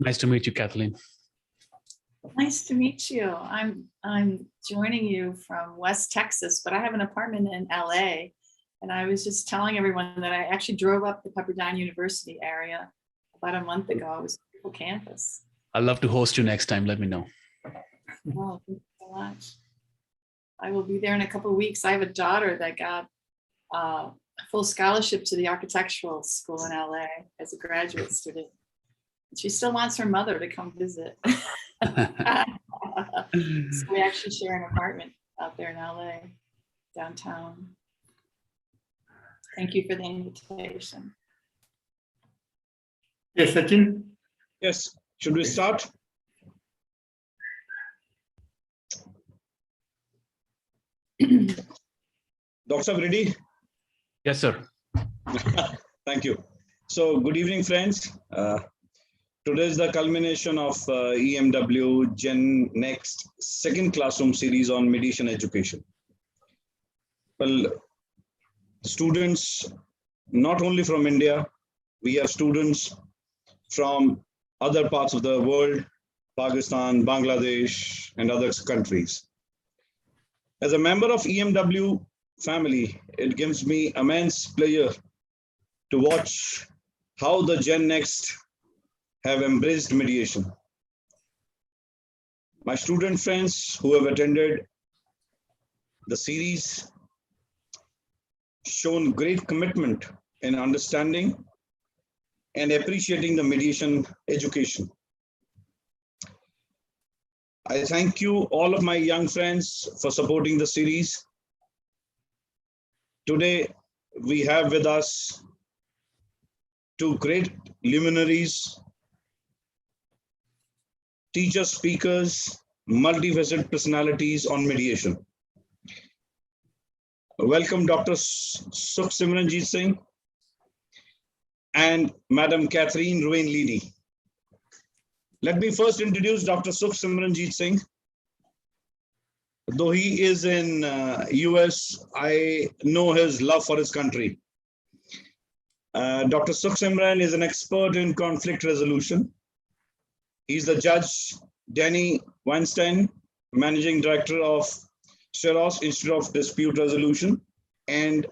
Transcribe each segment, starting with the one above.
Nice to meet you, Kathleen. Nice to meet you. I'm joining you from West Texas, but I have an apartment in LA. And I was just telling everyone that I actually drove up the Pepperdine University area about a month ago. It was a beautiful campus. I'd love to host you next time. Let me know. Oh, thank you so much. I will be there in a couple of weeks. I have a daughter that got a full scholarship to the architectural school in LA as a graduate student. She still wants her mother to come visit. So we actually share an apartment out there in LA, downtown. Thank you for the invitation. Yes, Sachin. Yes, should we start? Doctor, ready? Yes, sir. Thank you. So, good evening, friends. Today is the culmination of EMW Gen Next second classroom series on mediation education. Well, students not only from India, we have students from other parts of the world, Pakistan, Bangladesh, and other countries. As a member of EMW family, it gives me immense pleasure to watch how the Gen Next have embraced mediation. My student friends who have attended the series shown great commitment in understanding and appreciating the mediation education. I thank you, all of my young friends, for supporting the series. Today, we have with us two great luminaries, teachers, speakers, multifaceted personalities on mediation. Welcome Dr. Sukhsimranjit Singh and Madam Catherine Ruane-Leedy. Let me first introduce Dr. Sukhsimranjit Singh. Though he is in US, I know his love for his country. Dr. Sukhsimran is an expert in conflict resolution. He's the Judge Danny Weinstein, Managing Director of Sheros Institute of Dispute Resolution and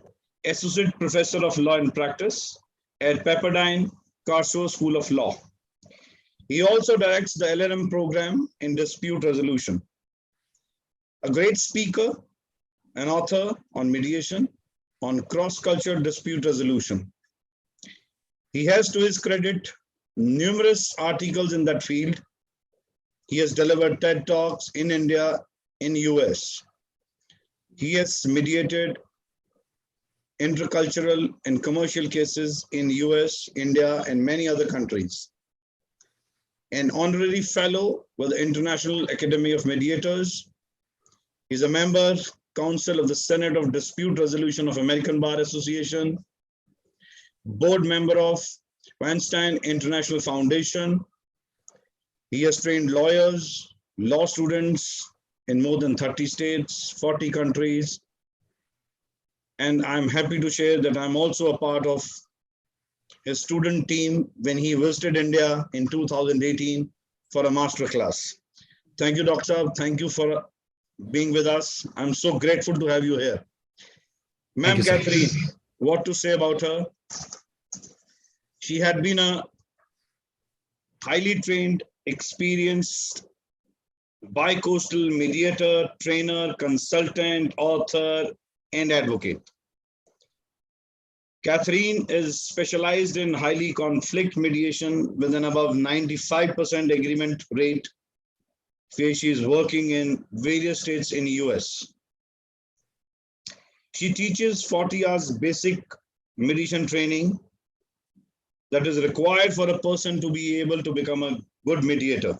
Associate Professor of Law and Practice at Pepperdine Carso School of Law. He also directs the LLM program in dispute resolution. A great speaker, an author on mediation, on cross-cultural dispute resolution. He has, to his credit, numerous articles in that field. He has delivered TED Talks in India, in US. He has mediated intercultural and commercial cases in US, India, and many other countries. An honorary fellow with the International Academy of Mediators. He's a member council of the Senate of Dispute Resolution of American Bar Association, board member of Weinstein International Foundation. He has trained lawyers, law students in more than 30 states, 40 countries. And I'm happy to share that I'm also a part of his student team when he visited India in 2018 for a master class. Thank you, Doctor. Thank you for being with us. I'm so grateful to have you here. Ma'am Catherine, what to say about her? She had been a highly trained, experienced, bi-coastal mediator, trainer, consultant, author, and advocate. Catherine is specialized in highly conflict mediation with an above 95% agreement rate, where she is working in various states in the US. She teaches 40 hours basic mediation training that is required for a person to be able to become a good mediator.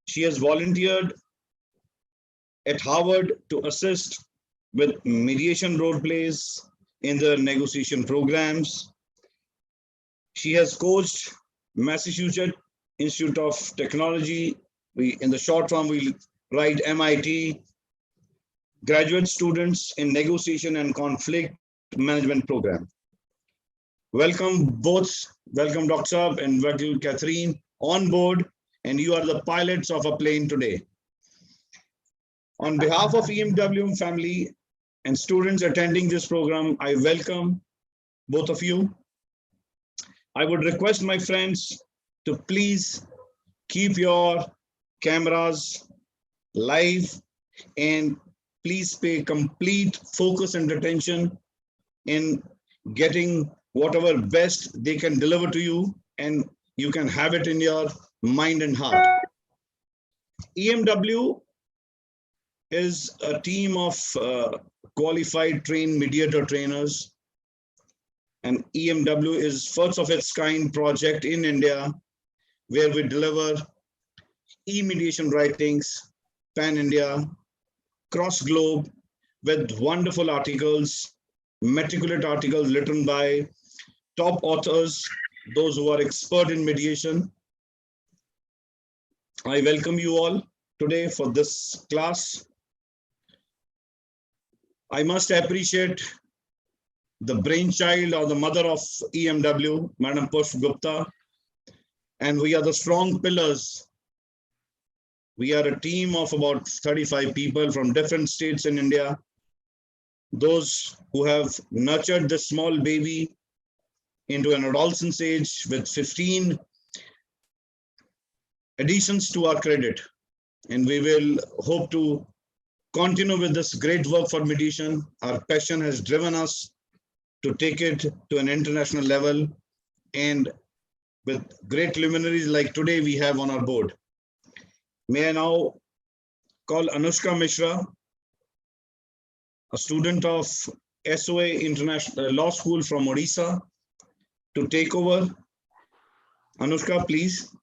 She has volunteered at Harvard to assist with mediation role plays in the negotiation programs. She has coached Massachusetts Institute of Technology. In the short form, we write MIT, graduate students in negotiation and conflict management program. Welcome both, welcome Dr. Saab and welcome Catherine. on board, and you are the pilots of a plane today. On behalf of EMWM family and students attending this program, I welcome both of you. I would request my friends to please keep your cameras live and please pay complete focus and attention in getting whatever best they can deliver to you, and you can have it in your mind and heart. EMW is a team of qualified trained mediator trainers, and EMW is first of its kind project in India where we deliver e-mediation writings pan-India, cross-globe, with wonderful articles, meticulous articles written by top authors, those who are expert in mediation. I welcome you all today for this class. I must appreciate the brainchild or the mother of EMW, Madam Pushp Gupta, and we are the strong pillars. We are a team of about 35 people from different states in India, those who have nurtured this small baby into an adolescent age with 15 additions to our credit. And we will hope to continue with this great work for mediation. Our passion has driven us to take it to an international level, and with great luminaries like today we have on our board. May I now call Anushka Mishra, a student of SOA International Law School from Odisha, to take over. Anushka, please.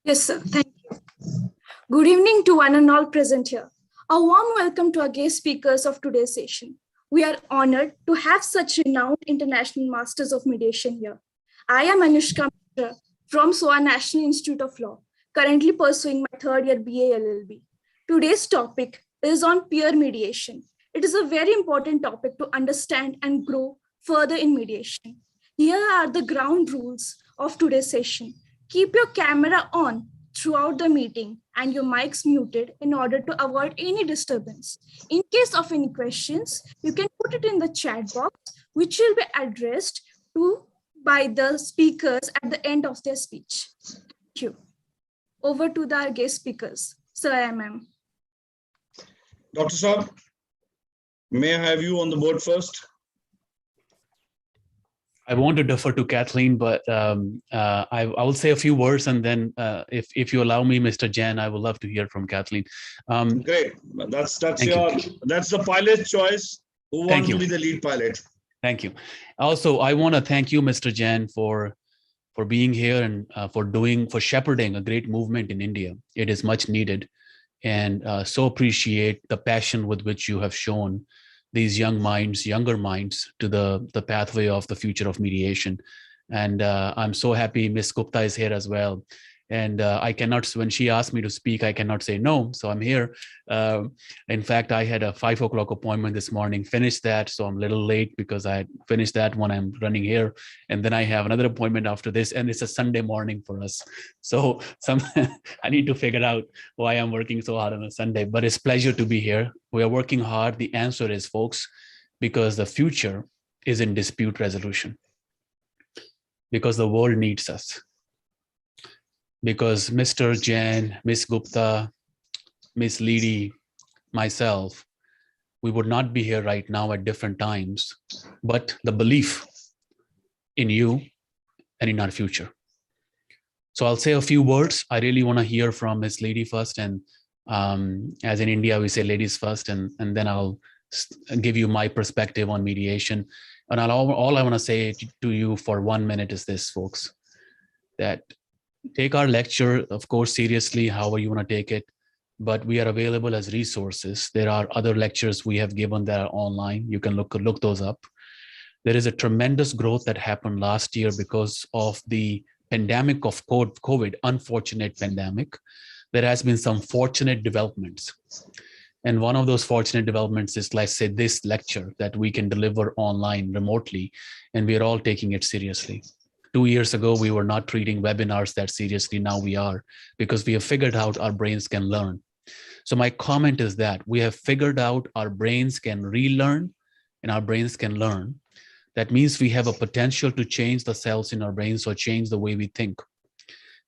Yes, sir. Thank you. Good evening to one and all present here. A warm welcome to our guest speakers of today's session. We are honored to have such renowned international masters of mediation here. I am Anushka Mishra from SOA National Institute of Law, currently pursuing my third year BA LLB. Today's topic is on peer mediation. It is a very important topic to understand and grow further in mediation. Here are the ground rules of today's session. Keep your camera on throughout the meeting and your mics muted in order to avoid any disturbance. In case of any questions, you can put it in the chat box, which will be addressed by the speakers at the end of their speech. Thank you. Over to the guest speakers. Sir, ma'am. Dr. Saab, may I have you on the board first? I want to defer to Kathleen, but I will say a few words, and then if you allow me, Mr. Jain, I would love to hear from Kathleen. Great. That's the pilot choice. Who wants to be the lead pilot? Thank you. Also, I want to thank you, Mr. Jain, for being here and for shepherding a great movement in India. It is much needed, and so appreciate the passion with which you have shown these younger minds to the pathway of the future of mediation. And I'm so happy Ms. Gupta is here as well. And I cannot, when she asked me to speak, I cannot say no. So I'm here. In fact, I had a 5 o'clock appointment this morning, finished that. So I'm a little late because I finished that when I'm running here. And then I have another appointment after this, and it's a Sunday morning for us. So I need to figure out why I'm working so hard on a Sunday, but it's a pleasure to be here. We are working hard. The answer is, folks, because the future is in dispute resolution, because the world needs us. Because Mr. Jain, Ms. Gupta, Ms. Leedy, myself, we would not be here right now at different times, but the belief in you and in our future. So I'll say a few words. I really want to hear from Ms. Leedy first, and as in India, we say ladies first, and then I'll give you my perspective on mediation. And all I want to say to you for 1 minute is this, folks, that take our lecture, of course, seriously, however you want to take it, but we are available as resources. There are other lectures we have given that are online. You can look those up. There is a tremendous growth that happened last year because of the pandemic of COVID, unfortunate pandemic. There has been some fortunate developments. And one of those fortunate developments is, let's say, this lecture that we can deliver online remotely, and we are all taking it seriously. 2 years ago, we were not treating webinars that seriously. Now we are, because we have figured out our brains can learn. So my comment is that we have figured out our brains can relearn and our brains can learn. That means we have a potential to change the cells in our brains or change the way we think.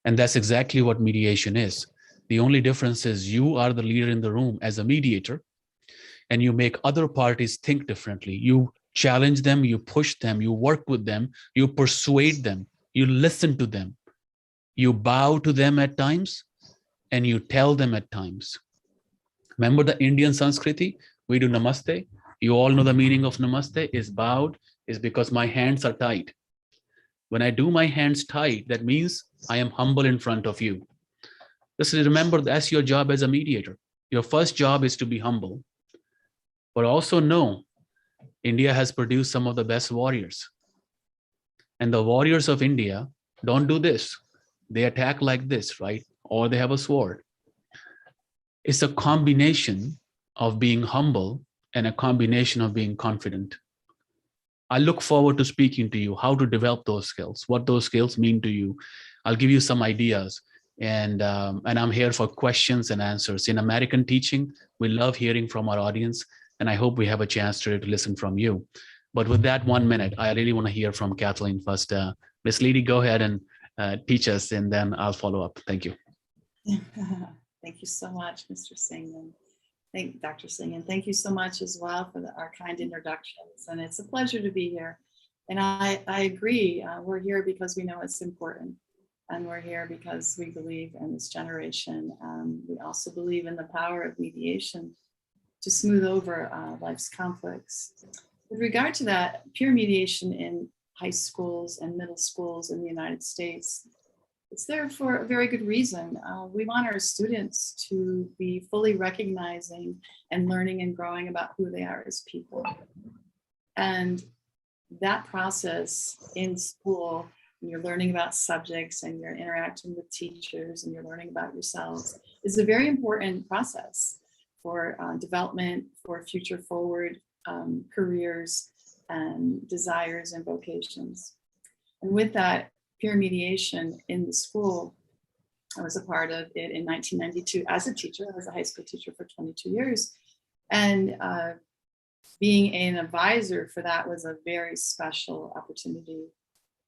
And that's exactly what mediation is. The only difference is you are the leader in the room as a mediator, and you make other parties think differently. You challenge them, you push them, you work with them, you persuade them, you listen to them, you bow to them at times, and you tell them at times. Remember the Indian Sanskriti? We do namaste. You all know the meaning of namaste is bowed, is because my hands are tight. When I do my hands tight, that means I am humble in front of you. Just remember, that's your job as a mediator. Your first job is to be humble. But also know, India has produced some of the best warriors. And the warriors of India don't do this. They attack like this, right? Or they have a sword. It's a combination of being humble and a combination of being confident. I look forward to speaking to you how to develop those skills, what those skills mean to you. I'll give you some ideas, and I'm here for questions and answers. In American teaching, we love hearing from our audience, and I hope we have a chance to listen from you. But with that 1 minute, I really want to hear from Kathleen first. Ms. Leedy, go ahead and teach us, and then I'll follow up. Thank you. Thank you so much, Mr. Singh. Thank Dr. Singh, and thank you so much as well for our kind introductions. And it's a pleasure to be here. And I agree, we're here because we know it's important. And we're here because we believe in this generation. We also believe in the power of mediation to smooth over life's conflicts. With regard to that, peer mediation in high schools and middle schools in the United States, it's there for a very good reason. We want our students to be fully recognizing and learning and growing about who they are as people. And that process in school, when you're learning about subjects and you're interacting with teachers and you're learning about yourselves, is a very important process for development, for future forward careers and desires and vocations. And with that, peer mediation in the school, I was a part of it in 1992 as a teacher. I was a high school teacher for 22 years. And being an advisor for that was a very special opportunity.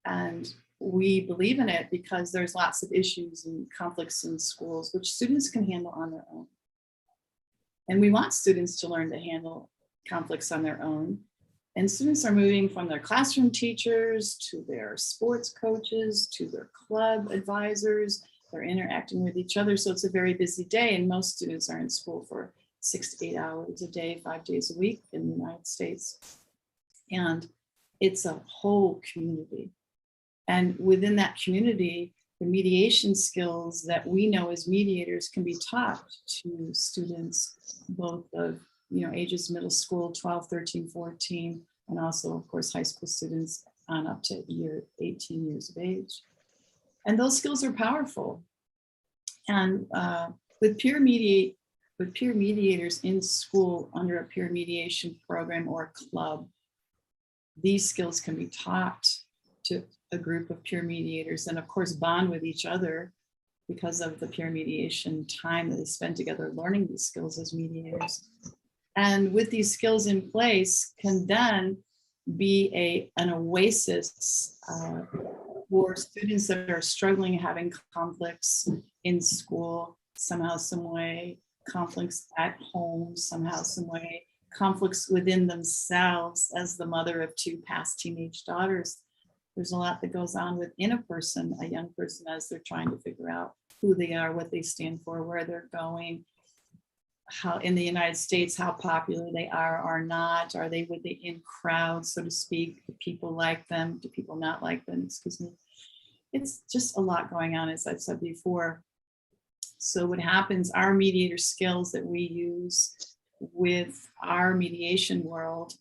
And we believe in it because there's lots of issues and conflicts in schools, which students can handle on their own. And we want students to learn to handle conflicts on their own. And students are moving from their classroom teachers to their sports coaches, to their club advisors. They're interacting with each other. So it's a very busy day. And most students are in school for 6 to 8 hours a day, 5 days a week in the United States. And it's a whole community. And within that community, the mediation skills that we know as mediators can be taught to students, both of ages middle school, 12, 13, 14, and also, of course, high school students on up to 18 years of age. And those skills are powerful. And with peer mediators in school under a peer mediation program or club, these skills can be taught to a group of peer mediators and, of course, bond with each other because of the peer mediation time that they spend together learning these skills as mediators. And with these skills in place can then be an oasis for students that are struggling, having conflicts in school, somehow, some way, conflicts at home, somehow, some way, conflicts within themselves as the mother of 2 past teenage daughters. There's a lot that goes on within a person, a young person, as they're trying to figure out who they are, what they stand for, where they're going, how in the United States, how popular they are not. Are they with the in crowd, so to speak? Do people like them? Do people not like them? Excuse me. It's just a lot going on, as I've said before. So what happens, our mediator skills that we use with our mediation world,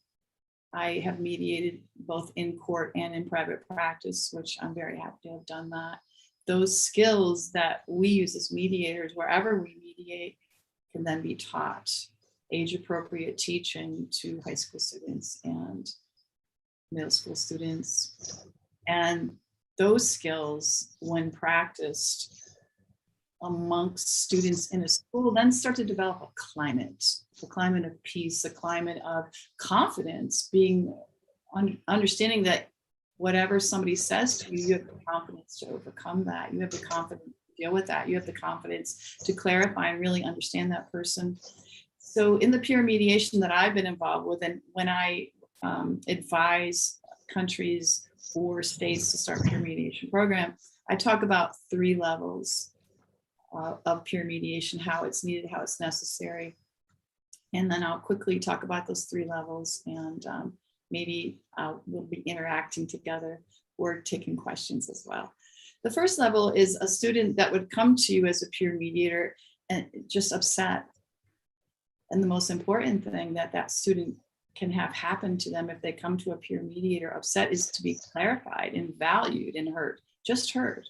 I have mediated both in court and in private practice, which I'm very happy to have done that. Those skills that we use as mediators, wherever we mediate, can then be taught, age-appropriate teaching to high school students and middle school students. And those skills, when practiced amongst students in a school, then start to develop a climate of peace, a climate of confidence, being understanding that whatever somebody says to you, you have the confidence to overcome that. You have the confidence to deal with that. You have the confidence to clarify and really understand that person. So in the peer mediation that I've been involved with, and when I advise countries or states to start peer mediation program, I talk about 3 levels of peer mediation, how it's needed, how it's necessary. And then I'll quickly talk about those 3 levels, and maybe we'll be interacting together or taking questions as well. The first level is a student that would come to you as a peer mediator and just upset. And the most important thing that that student can have happen to them if they come to a peer mediator upset is to be clarified and valued and heard, just heard.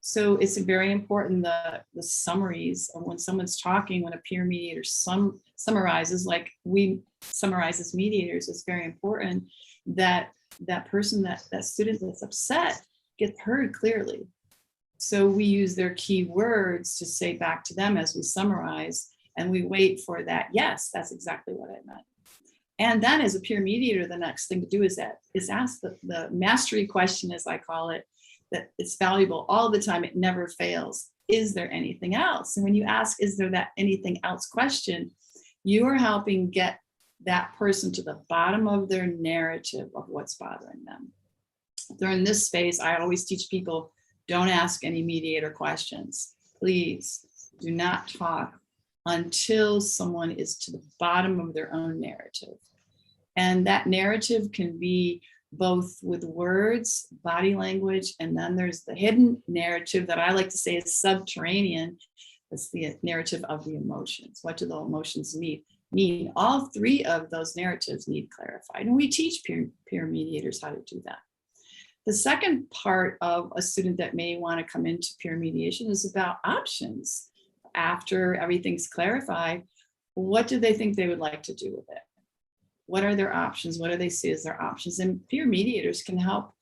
So it's very important, the summaries of when someone's talking, when a peer mediator summarizes, like we summarize as mediators, it's very important that that person, that student that's upset gets heard clearly. So we use their key words to say back to them as we summarize, and we wait for that, yes, that's exactly what I meant. And then as a peer mediator, the next thing to do is ask the mastery question, as I call it, that it's valuable all the time, it never fails. Is there anything else? And when you ask, is there that anything else question, you are helping get that person to the bottom of their narrative of what's bothering them. During this phase, I always teach people, don't ask any mediator questions. Please do not talk until someone is to the bottom of their own narrative. And that narrative can be both with words, body language, and then there's the hidden narrative that I like to say is subterranean. That's the narrative of the emotions. What do the emotions mean? All 3 of those narratives need clarified. And we teach peer mediators how to do that. The second part of a student that may want to come into peer mediation is about options. After everything's clarified, what do they think they would like to do with it? What are their options? What do they see as their options? And peer mediators can help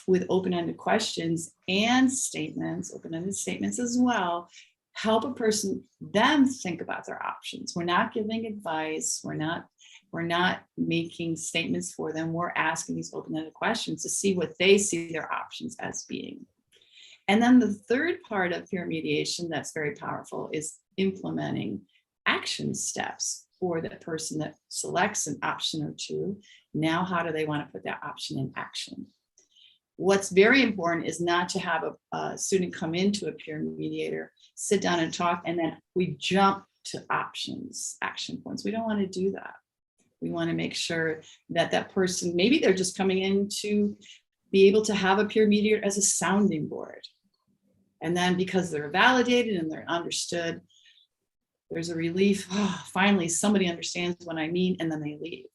with open-ended questions and statements, open-ended statements as well, help a person then think about their options. We're not giving advice. We're not making statements for them. We're asking these open-ended questions to see what they see their options as being. And then the third part of peer mediation that's very powerful is implementing action steps for the person that selects an option or 2. Now, how do they want to put that option in action? What's very important is not to have a student come into a peer mediator, sit down and talk, and then we jump to options, action points. We don't want to do that. We want to make sure that that person, maybe they're just coming in to be able to have a peer mediator as a sounding board. And then because they're validated and they're understood, there's a relief. Oh, finally, somebody understands what I mean, and then they leave.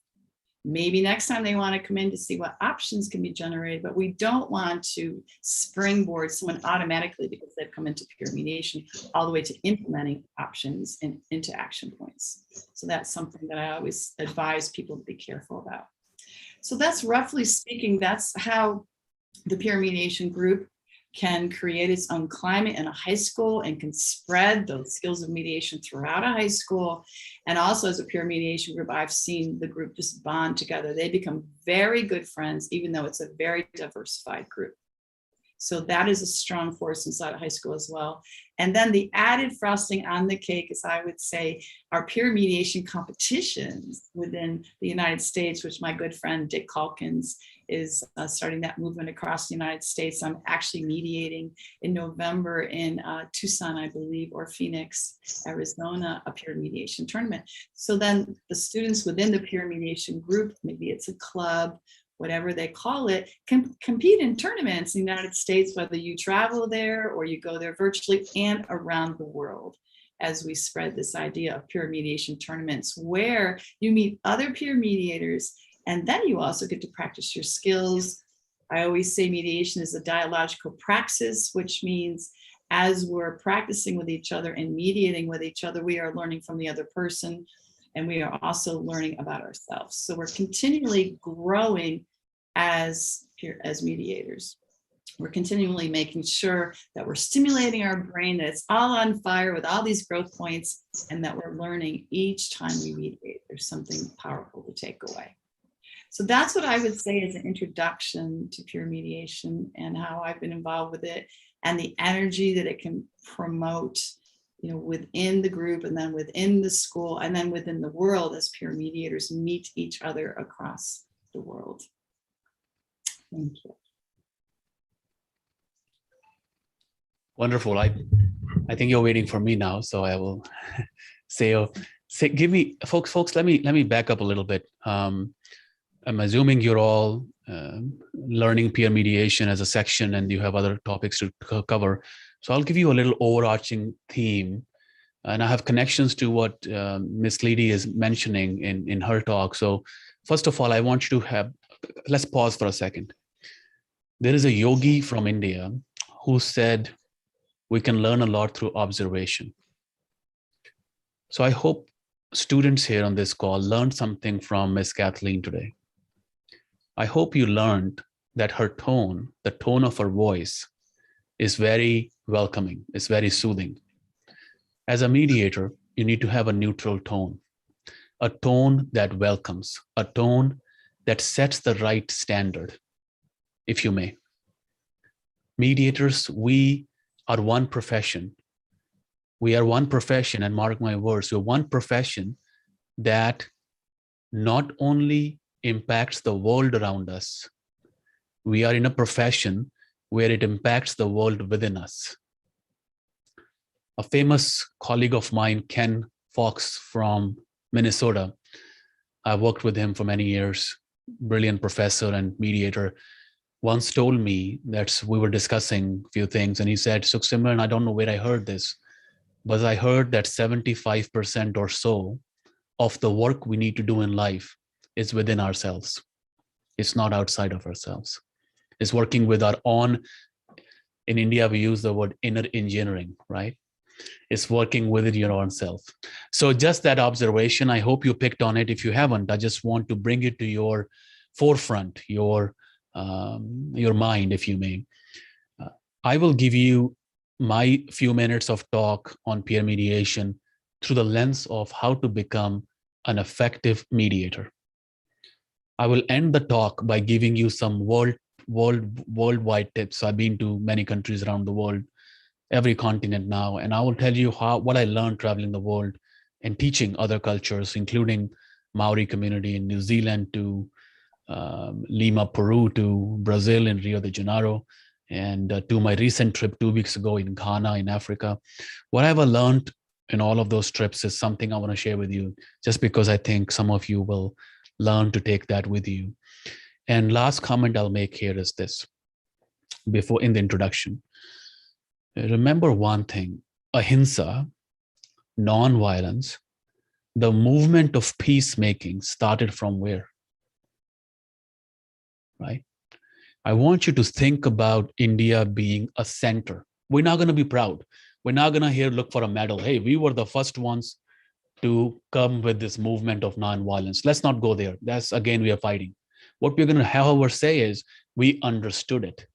Maybe next time they want to come in to see what options can be generated, but we don't want to springboard someone automatically because they've come into peer mediation all the way to implementing options and into action points. So that's something that I always advise people to be careful about. So that's roughly speaking, that's how the peer mediation group can create its own climate in a high school and can spread those skills of mediation throughout a high school. And also as a peer mediation group, I've seen the group just bond together. They become very good friends, even though it's a very diversified group. So that is a strong force inside of high school as well. And then the added frosting on the cake, as I would say, are peer mediation competitions within the United States, which my good friend Dick Calkins is starting that movement across the United States. I'm actually mediating in November in Tucson, I believe, or Phoenix, Arizona, a peer mediation tournament. So then the students within the peer mediation group, maybe it's a club, whatever they call it, can compete in tournaments in the United States, whether you travel there or you go there virtually, and around the world, as we spread this idea of peer mediation tournaments where you meet other peer mediators, and then you also get to practice your skills. I always say mediation is a dialogical praxis, which means as we're practicing with each other and mediating with each other, we are learning from the other person, and we are also learning about ourselves. So we're continually growing as mediators. We're continually making sure that we're stimulating our brain, that it's all on fire with all these growth points, and that we're learning each time we mediate. There's something powerful to take away. So that's what I would say as an introduction to peer mediation and how I've been involved with it, and the energy that it can promote, you know, within the group, and then within the school, and then within the world as peer mediators meet each other across the world. Thank you. Wonderful. I think you're waiting for me now, so I will give me, folks. Let me back up a little bit. I'm assuming you're all learning peer mediation as a section, and you have other topics to cover. So I'll give you a little overarching theme, and I have connections to what Miss Leedy is mentioning in her talk. So first of all, I want you to let's pause for a second. There is a yogi from India who said, we can learn a lot through observation. So I hope students here on this call learned something from Miss Kathleen today. I hope you learned that her tone, the tone of her voice, is very welcoming, it's very soothing. As a mediator, you need to have a neutral tone, a tone that welcomes, a tone that sets the right standard, if you may. Mediators, we are one profession. We are one profession, and mark my words, we're one profession that not only impacts the world around us, we are in a profession where it impacts the world within us. A famous colleague of mine, Ken Fox from Minnesota, I worked with him for many years, brilliant professor and mediator, once told me that we were discussing a few things, and he said, Sukhsimran, I don't know where I heard this, but I heard that 75% or so of the work we need to do in life is within ourselves. It's not outside of ourselves. It's working with our own, in India, we use the word inner engineering, right? It's working within your own self. So just that observation, I hope you picked on it. If you haven't, I just want to bring it to your forefront, your mind, if you may. I will give you my few minutes of talk on peer mediation through the lens of how to become an effective mediator. I will end the talk by giving you some worldwide tips. I've been to many countries around the world, every continent now, and I will tell you what I learned traveling the world and teaching other cultures, including Maori community in New Zealand, to Lima, Peru, to Brazil in Rio de Janeiro, and to my recent trip 2 weeks ago in Ghana in Africa. What I've learned in all of those trips is something I want to share with you, just because I think some of you will learn to take that with you. And last comment I'll make here is this, before in the introduction. Remember one thing, ahimsa, non-violence, the movement of peacemaking started from where? Right? I want you to think about India being a center. We're not going to be proud. We're not going to look for a medal. Hey, we were the first ones to come with this movement of non-violence. Let's not go there. That's, again, we are fighting. What we're going to, however, say is we understood it.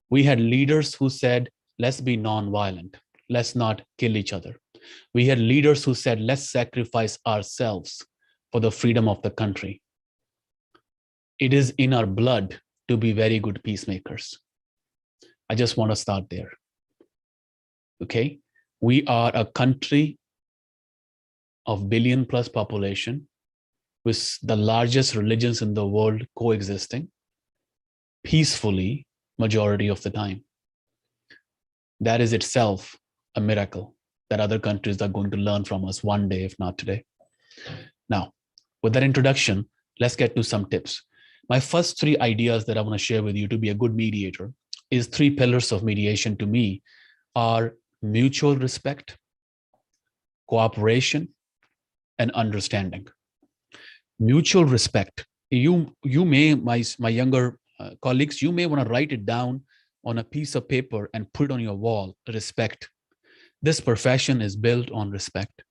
We had leaders who said, let's be non-violent. Let's not kill each other. We had leaders who said, let's sacrifice ourselves for the freedom of the country. It is in our blood to be very good peacemakers. I just want to start there. Okay? We are a country of billion+ population with the largest religions in the world coexisting peacefully majority of the time. That is itself a miracle that other countries are going to learn from us one day, if not today. Now, with that introduction, let's get to some tips. My first 3 ideas that I want to share with you to be a good mediator is 3 pillars of mediation to me are mutual respect, cooperation, and understanding. Mutual respect. You may, my younger colleagues, you may want to write it down on a piece of paper and put it on your wall. Respect. This profession is built on respect.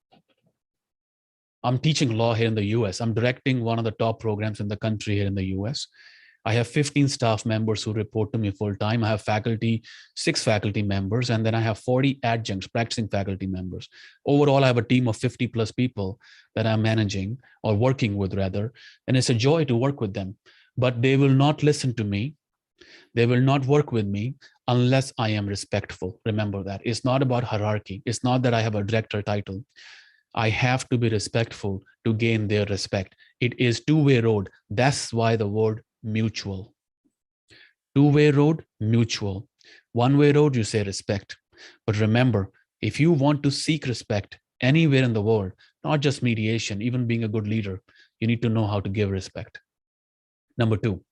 I'm teaching law here in the US. I'm directing one of the top programs in the country here in the US. I have 15 staff members who report to me full time. I have faculty, 6 faculty members, and then I have 40 adjuncts, practicing faculty members. Overall, I have a team of 50 plus people that I'm managing or working with rather, and it's a joy to work with them. But they will not listen to me. They will not work with me unless I am respectful. Remember that. It's not about hierarchy. It's not that I have a director title. I have to be respectful to gain their respect. It is two-way road. That's why the word mutual. Two-way road, mutual. One-way road, you say respect. But remember, if you want to seek respect anywhere in the world, not just mediation, even being a good leader, you need to know how to give respect. Number 2,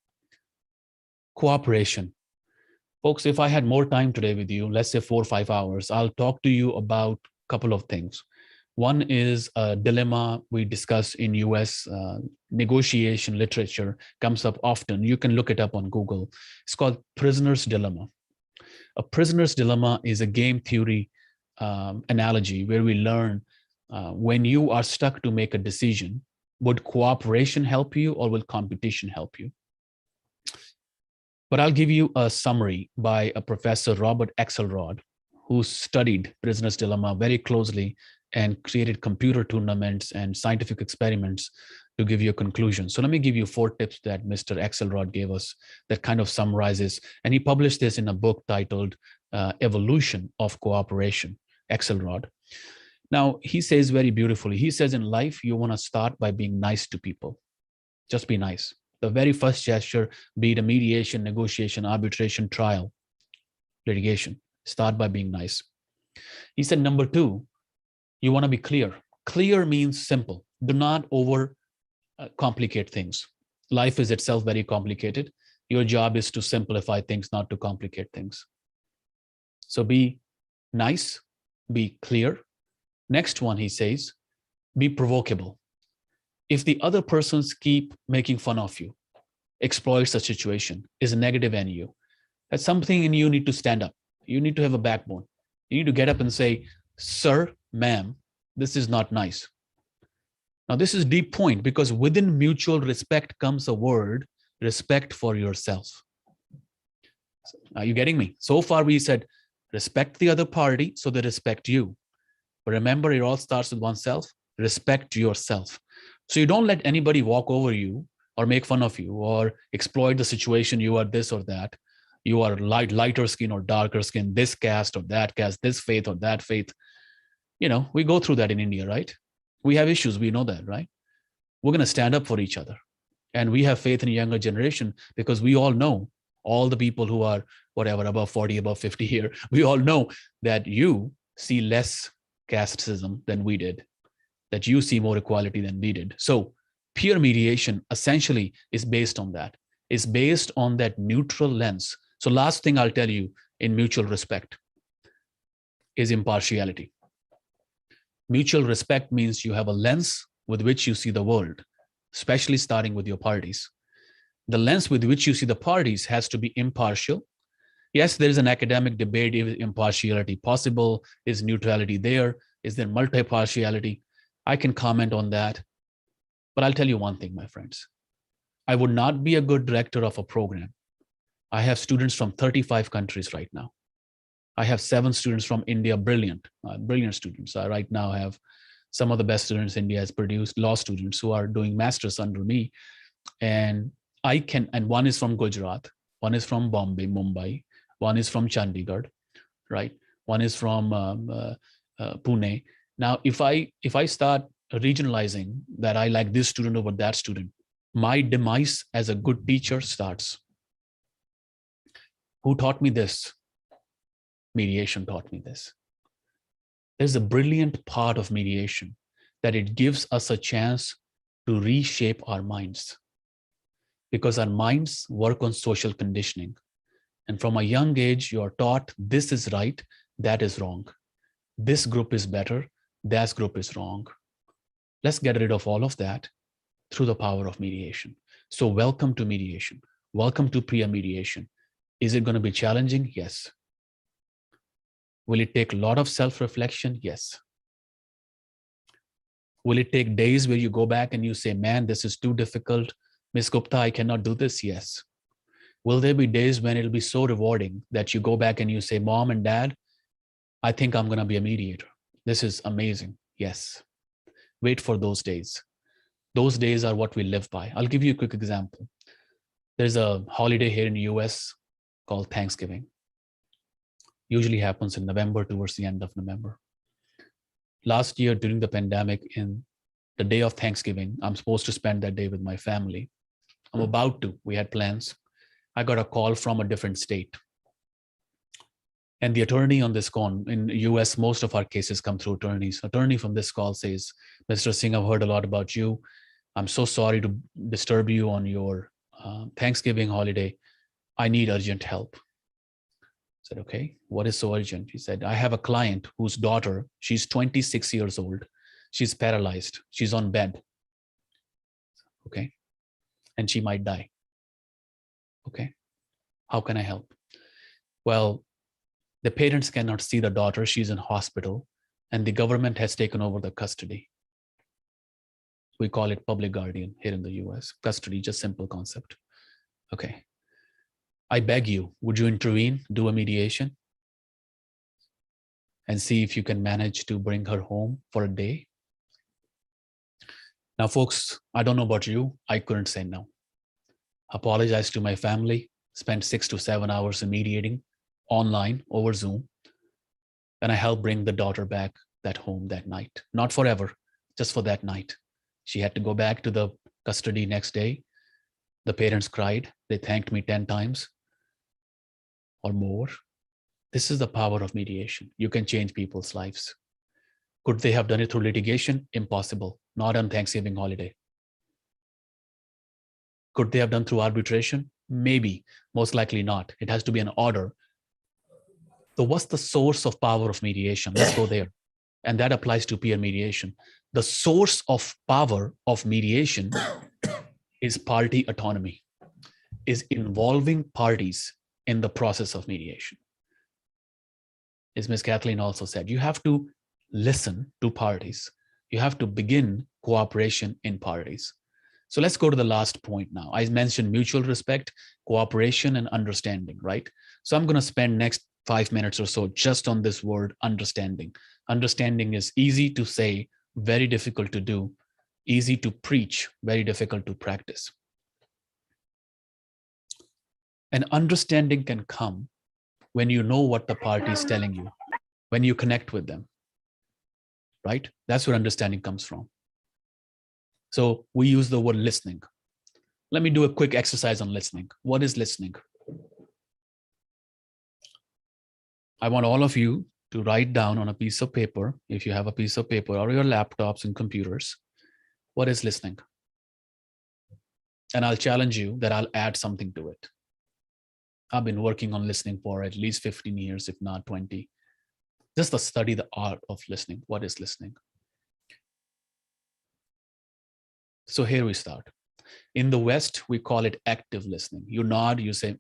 cooperation. Folks, if I had more time today with you, let's say 4 or 5 hours, I'll talk to you about a couple of things. One is a dilemma we discuss in US negotiation literature, comes up often. You can look it up on Google. It's called prisoner's dilemma. A prisoner's dilemma is a game theory analogy where we learn when you are stuck to make a decision, would cooperation help you or will competition help you? But I'll give you a summary by a professor, Robert Axelrod, who studied prisoner's dilemma very closely and created computer tournaments and scientific experiments to give you a conclusion. So let me give you 4 tips that Mr. Axelrod gave us that kind of summarizes, and he published this in a book titled Evolution of Cooperation, Axelrod. Now, he says very beautifully, he says in life, you want to start by being nice to people. Just be nice. The very first gesture, be it a mediation, negotiation, arbitration, trial, litigation, start by being nice. He said, number 2, you want to be clear. Clear means simple. Do not over complicate things. Life is itself very complicated. Your job is to simplify things, not to complicate things. So be nice, be clear. Next one, he says, be provocable. If the other persons keep making fun of you, exploits the situation, is negative in you, that's something in you need to stand up. You need to have a backbone. You need to get up and say, sir, ma'am, this is not nice. Now, this is a deep point because within mutual respect comes a word, respect for yourself. Are you getting me? So far, we said, respect the other party so they respect you. But remember, it all starts with oneself. Respect yourself. So you don't let anybody walk over you or make fun of you or exploit the situation. You are this or that. You are lighter skin or darker skin, this caste or that caste, this faith or that faith. You know, we go through that in India, right? We have issues. We know that, right? We're going to stand up for each other. And we have faith in a younger generation because we all know, all the people who are whatever, above 40, above 50 here, we all know that you see less casteism than we did, that you see more equality than we did. So peer mediation essentially is based on that. It's based on that neutral lens. So last thing I'll tell you in mutual respect is impartiality. Mutual respect means you have a lens with which you see the world, especially starting with your parties. The lens with which you see the parties has to be impartial. Yes, there is an academic debate, is impartiality possible? Is neutrality there? Is there multi-partiality? I can comment on that. But I'll tell you one thing, my friends. I would not be a good director of a program. I have students from 35 countries right now. I have 7 students from India, brilliant students. I right now have some of the best students India has produced, law students who are doing masters under me. And one is from Gujarat, one is from Bombay, Mumbai, one is from Chandigarh, right? One is from Pune. Now, if I start regionalizing that I like this student over that student, my demise as a good teacher starts. Who taught me this? Mediation taught me this. There's a brilliant part of mediation that it gives us a chance to reshape our minds, because our minds work on social conditioning. And from a young age, you are taught this is right, that is wrong. This group is better, that group is wrong. Let's get rid of all of that through the power of mediation. So welcome to mediation. Welcome to peer mediation. Is it going to be challenging? Yes. Will it take a lot of self-reflection? Yes. Will it take days where you go back and you say, man, this is too difficult. Ms. Gupta, I cannot do this? Yes. Will there be days when it'll be so rewarding that you go back and you say, Mom and Dad, I think I'm going to be a mediator. This is amazing. Yes. Wait for those days. Those days are what we live by. I'll give you a quick example. There's a holiday here in the US called Thanksgiving. Usually happens in November, towards the end of November. Last year during the pandemic, in the day of Thanksgiving, I'm supposed to spend that day with my family. I'm about to, we had plans. I got a call from a different state. And the attorney on this call, in the US, most of our cases come through attorneys. Attorney from this call says, Mr. Singh, I've heard a lot about you. I'm so sorry to disturb you on your Thanksgiving holiday. I need urgent help. I said, okay, what is so urgent? He said, I have a client whose daughter, she's 26 years old. She's paralyzed. She's on bed. Okay. And she might die. Okay. How can I help? Well, the parents cannot see the daughter. She's in hospital and the government has taken over the custody. We call it public guardian here in the US. Custody, just simple concept. Okay. I beg you, would you intervene, do a mediation, and see if you can manage to bring her home for a day? Now, folks, I don't know about you. I couldn't say no. Apologize to my family, spent 6 to 7 hours in mediating online over Zoom. And I helped bring the daughter back that home that night. Not forever, just for that night. She had to go back to the custody next day. The parents cried. They thanked me 10 times or more. This is the power of mediation. You can change people's lives. Could they have done it through litigation? Impossible. Not on Thanksgiving holiday. Could they have done through arbitration? Maybe. Most likely not. It has to be an order. So what's the source of power of mediation? Let's go there. And that applies to peer mediation. The source of power of mediation is party autonomy, is involving parties in the process of mediation. As Ms. Kathleen also said, you have to listen to parties. You have to begin cooperation in parties. So let's go to the last point now. I mentioned mutual respect, cooperation, and understanding, right? So I'm going to spend next 5 minutes or so just on this word understanding. Understanding is easy to say, very difficult to do, easy to preach, very difficult to practice. And understanding can come when you know what the party is telling you, when you connect with them, right? That's where understanding comes from. So we use the word listening. Let me do a quick exercise on listening. What is listening? I want all of you to write down on a piece of paper, if you have a piece of paper or your laptops and computers, what is listening? And I'll challenge you that I'll add something to it. I've been working on listening for at least 15 years, if not 20. Just to study the art of listening. What is listening? So here we start. In the West, we call it active listening. You nod, you say,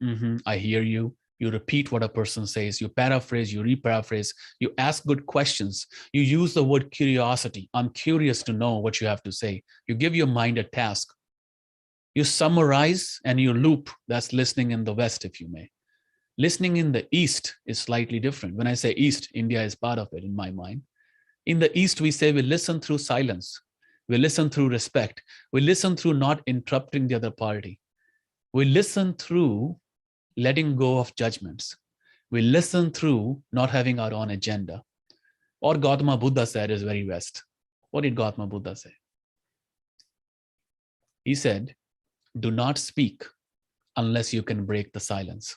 I hear you. You repeat what a person says. You paraphrase, you reparaphrase. You ask good questions. You use the word curiosity. I'm curious to know what you have to say. You give your mind a task. You summarize and you loop. That's listening in the West, if you may. Listening in the East is slightly different. When I say East, India is part of it in my mind. In the East, we say we listen through silence. We listen through respect. We listen through not interrupting the other party. We listen through letting go of judgments. We listen through not having our own agenda. Or Gautama Buddha said is very West. What did Gautama Buddha say? He said, do not speak unless you can break the silence.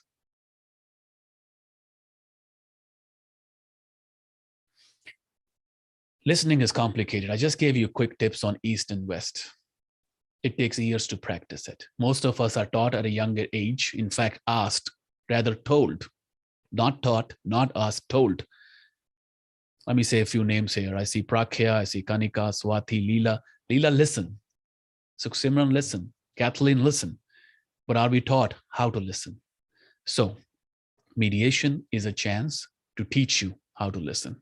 Listening is complicated. I just gave you quick tips on East and West. It takes years to practice it. Most of us are taught at a younger age, in fact, asked, rather told, not taught, not asked, told. Let me say a few names here. I see Prakhya, I see Kanika, Swati, Leela. Leela, listen. Sukhsimran, listen. Kathleen, listen. But are we taught how to listen? So mediation is a chance to teach you how to listen.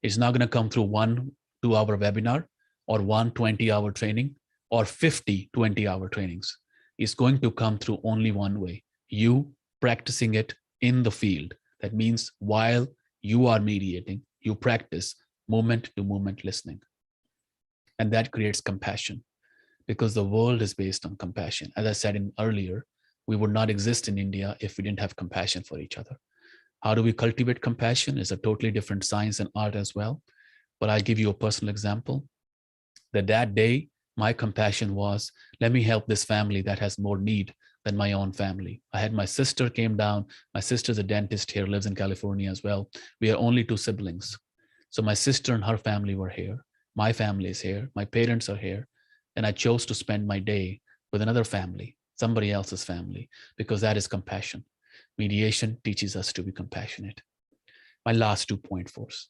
It's not going to come through 1 2-hour webinar or 1 20-hour training or 50 20-hour trainings. It's going to come through only one way. You practicing it in the field. That means while you are mediating, you practice moment to moment listening. And that creates compassion, because the world is based on compassion. As I said earlier, we would not exist in India if we didn't have compassion for each other. How do we cultivate compassion? Is a totally different science and art as well. But I'll give you a personal example. That day, my compassion was, let me help this family that has more need than my own family. I had my sister came down. My sister's a dentist here, lives in California as well. We are only 2 siblings. So my sister and her family were here. My family is here. My parents are here. And I chose to spend my day with another family, somebody else's family, because that is compassion. Mediation teaches us to be compassionate. My last 2 point force.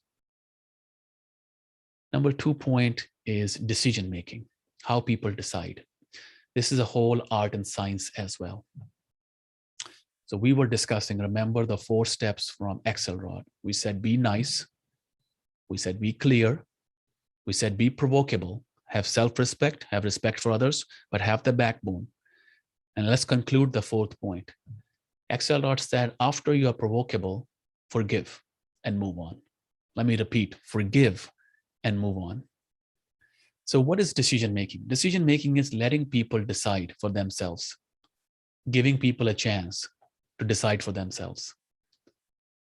Number 2 point is decision-making, how people decide. This is a whole art and science as well. So we were discussing, remember the 4 steps from Axelrod. We said, be nice. We said, be clear. We said, be provocable, have self-respect, have respect for others, but have the backbone. And let's conclude the 4th point. Axelrod said, after you are provocable, forgive and move on. Let me repeat, forgive and move on. So what is decision-making? Decision-making is letting people decide for themselves, giving people a chance to decide for themselves.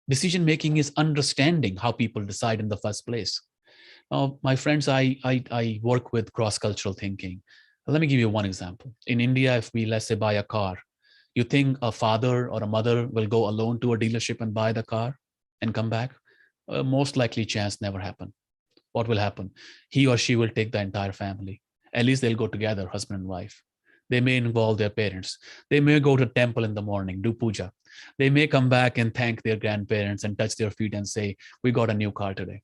Decision-making is understanding how people decide in the first place. My friends, I work with cross-cultural thinking. Let me give you one example. In India, if we, let's say, buy a car, you think a father or a mother will go alone to a dealership and buy the car and come back? Most likely chance never happen. What will happen? He or she will take the entire family. At least they'll go together, husband and wife. They may involve their parents. They may go to temple in the morning, do puja. They may come back and thank their grandparents and touch their feet and say, we got a new car today.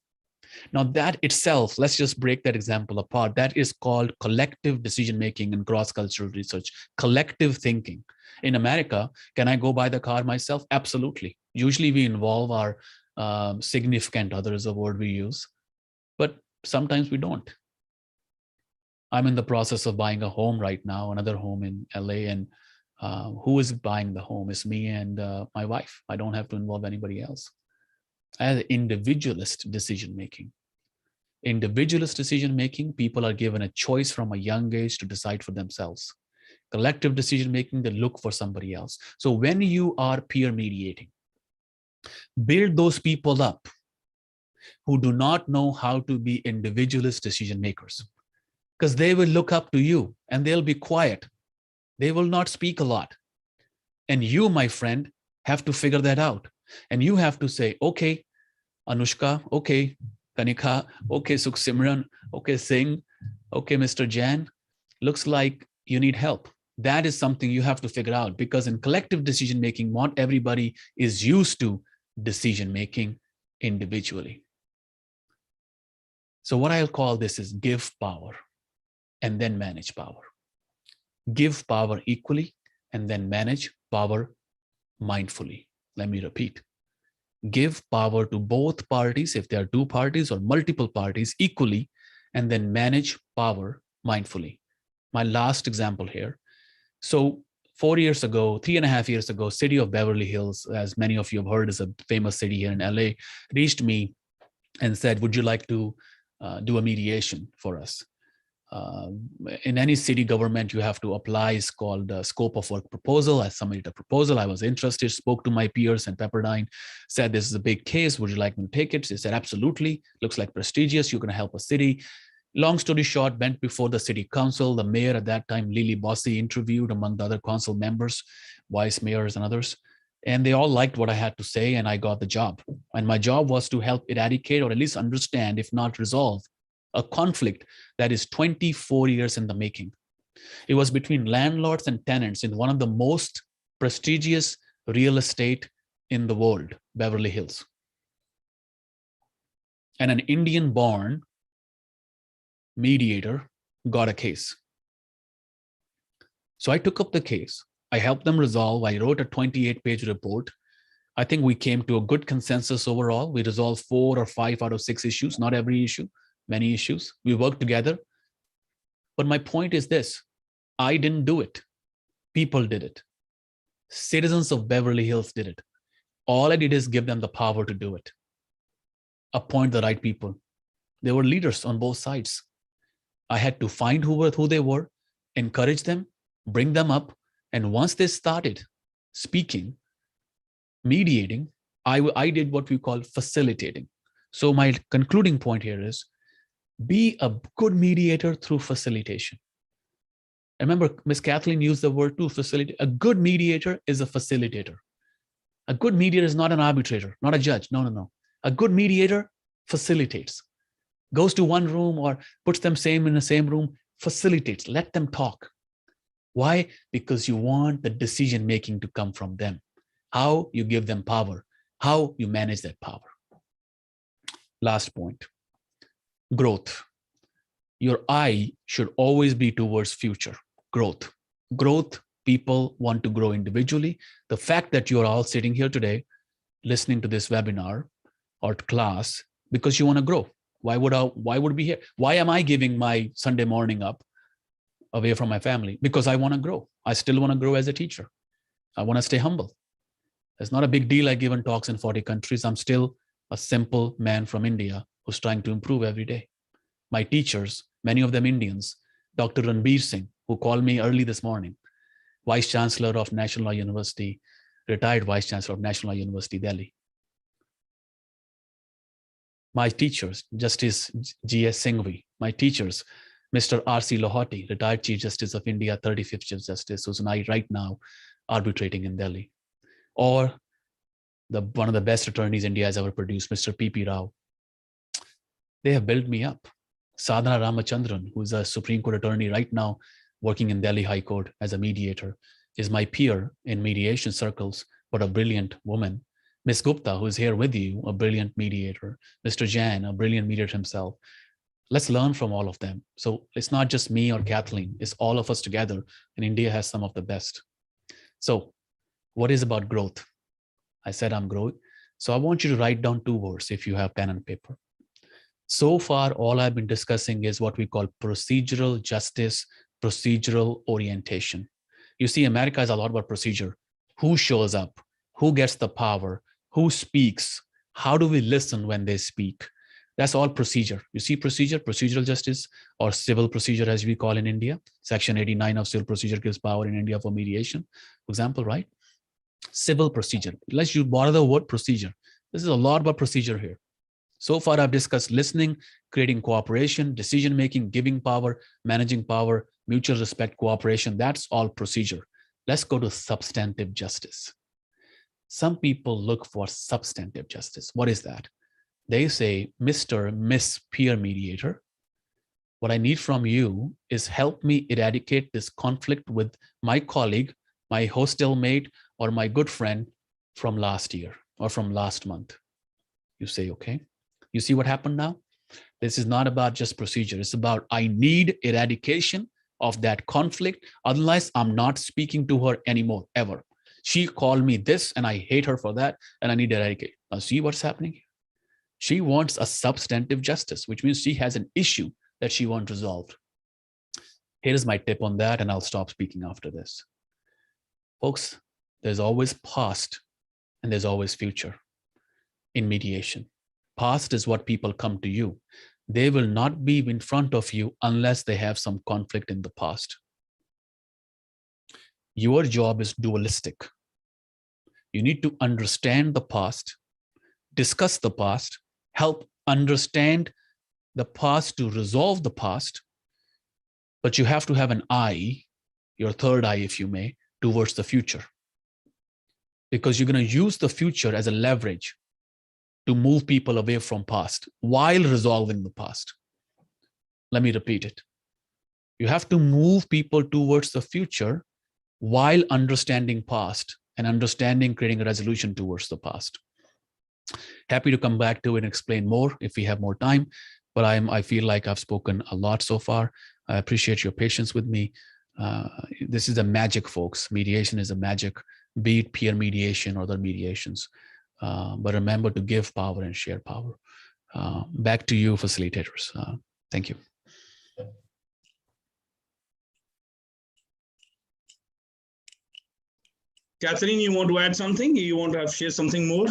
Now that itself, let's just break that example apart. That is called collective decision-making in cross-cultural research, collective thinking. In America, can I go buy the car myself? Absolutely. Usually we involve our significant other is a word we use, but sometimes we don't. I'm in the process of buying a home right now, another home in LA, and who is buying the home? It's me and my wife. I don't have to involve anybody else. As individualist decision-making. Individualist decision-making, people are given a choice from a young age to decide for themselves. Collective decision-making, they look for somebody else. So when you are peer mediating, build those people up who do not know how to be individualist decision makers, because they will look up to you and they'll be quiet. They will not speak a lot. And you, my friend, have to figure that out. And you have to say, okay, Anushka, okay, Kanika, okay, Sukhsimran, okay, Singh, okay, Mr. Jan, looks like you need help. That is something you have to figure out, because in collective decision-making, not everybody is used to decision-making individually. So what I'll call this is give power and then manage power. Give power equally and then manage power mindfully. Let me repeat. Give power to both parties, if there are 2 parties or multiple parties, equally, and then manage power mindfully. My last example here. So 4 years ago, 3.5 years ago, city of Beverly Hills, as many of you have heard, is a famous city here in LA, reached me and said, would you like to do a mediation for us? In any city government, you have to apply. It's called a scope of work proposal. I submitted a proposal. I was interested, spoke to my peers and Pepperdine, said, this is a big case. Would you like me to take it? They said, absolutely. Looks like prestigious. You're going to help a city. Long story short, went before the city council. The mayor at that time, Lily Bossy, interviewed among the other council members, vice mayors and others. And they all liked what I had to say, and I got the job. And my job was to help eradicate, or at least understand, if not resolve, a conflict that is 24 years in the making. It was between landlords and tenants in one of the most prestigious real estate in the world, Beverly Hills. And an Indian-born mediator got a case. So I took up the case. I helped them resolve. I wrote a 28-page report. I think we came to a good consensus overall. We resolved 4 or 5 out of 6 issues, not every issue, many issues. We worked together. But my point is this: I didn't do it. People did it. Citizens of Beverly Hills did it. All I did is give them the power to do it. Appoint the right people. They were leaders on both sides. I had to find who they were, encourage them, bring them up. And once they started speaking, mediating, I did what we call facilitating. So my concluding point here is be a good mediator through facilitation. I remember Ms. Kathleen used the word to facilitate. A good mediator is a facilitator. A good mediator is not an arbitrator, not a judge. No, no, no. A good mediator facilitates, goes to one room or puts them in the same room, facilitates, let them talk. Why? Because you want the decision-making to come from them. How you give them power, how you manage that power. Last point, growth. Your eye should always be towards future, growth. Growth, people want to grow individually. The fact that you're all sitting here today, listening to this webinar or class, because you want to grow. Why would be here? Why am I giving my Sunday morning up away from my family? Because I want to grow. I still want to grow as a teacher. I want to stay humble. It's not a big deal. I've given talks in 40 countries. I'm still a simple man from India who's trying to improve every day. My teachers, many of them Indians, Dr. Ranbir Singh, who called me early this morning, Vice Chancellor of National Law University, retired Vice Chancellor of National Law University, Delhi. My teachers, Justice G.S. Singhvi, my teachers, Mr. R.C. Lohati, retired Chief Justice of India, 35th Chief Justice, who's right now arbitrating in Delhi. Or one of the best attorneys India has ever produced, Mr. P.P. Rao. They have built me up. Sadhana Ramachandran, who is a Supreme Court attorney right now, working in Delhi High Court as a mediator, is my peer in mediation circles, but a brilliant woman. Ms. Gupta, who is here with you, a brilliant mediator. Mr. Jain, a brilliant mediator himself. Let's learn from all of them. So it's not just me or Kathleen, it's all of us together, and India has some of the best. So what is about growth? I said I'm growing. So I want you to write down 2 words if you have pen and paper. So far, all I've been discussing is what we call procedural justice, procedural orientation. You see, America is a lot about procedure. Who shows up? Who gets the power? Who speaks? How do we listen when they speak? That's all procedure. You see procedure, procedural justice, or civil procedure as we call in India. Section 89 of civil procedure gives power in India for mediation, for example, right? Civil procedure. Let's borrow the word procedure. This is a lot about procedure here. So far, I've discussed listening, creating cooperation, decision-making, giving power, managing power, mutual respect, cooperation. That's all procedure. Let's go to substantive justice. Some people look for substantive justice. What is that? They say, Mr. Miss Peer Mediator, what I need from you is help me eradicate this conflict with my colleague, my hostel mate, or my good friend from last year or from last month. You say, okay. You see what happened now? This is not about just procedure. It's about I need eradication of that conflict. Otherwise, I'm not speaking to her anymore, ever. She called me this and I hate her for that and I need to eradicate. Now see what's happening here? She wants a substantive justice, which means she has an issue that she wants resolved. Here's my tip on that, and I'll stop speaking after this. Folks, there's always past and there's always future in mediation. Past is what people come to you. They will not be in front of you unless they have some conflict in the past. Your job is dualistic. You need to understand the past, discuss the past, help understand the past to resolve the past, but you have to have an eye, your third eye, if you may, towards the future. Because you're going to use the future as a leverage to move people away from past while resolving the past. Let me repeat it. You have to move people towards the future while understanding past and creating a resolution towards the past. Happy to come back to it and explain more if we have more time, but I feel like I've spoken a lot so far. I appreciate your patience with me. This is a magic, folks. Mediation is a magic, be it peer mediation or other mediations. But remember to give power and share power. Back to you, facilitators. Thank you. Catherine, you want to add something? You want to share something more?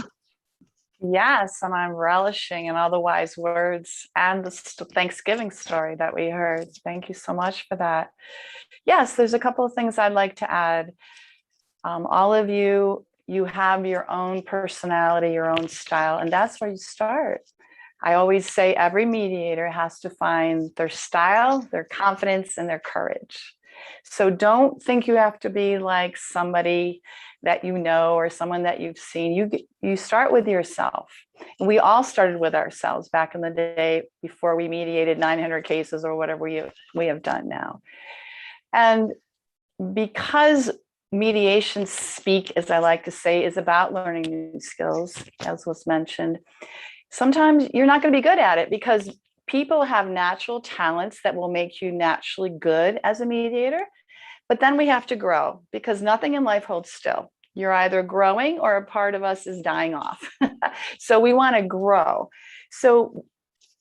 Yes, and I'm relishing in all the wise words and the Thanksgiving story that we heard. Thank you so much for that. Yes, there's a couple of things I'd like to add. All of you, you have your own personality, your own style, and that's where you start. I always say every mediator has to find their style, their confidence, and their courage. So don't think you have to be like somebody that you know or someone that you've seen. You start with yourself. And we all started with ourselves back in the day before we mediated 900 cases or whatever we have done now. And because mediation speak, as I like to say, is about learning new skills, as was mentioned, sometimes you're not going to be good at it because people have natural talents that will make you naturally good as a mediator. But then we have to grow because nothing in life holds still. You're either growing or a part of us is dying off. So we want to grow. So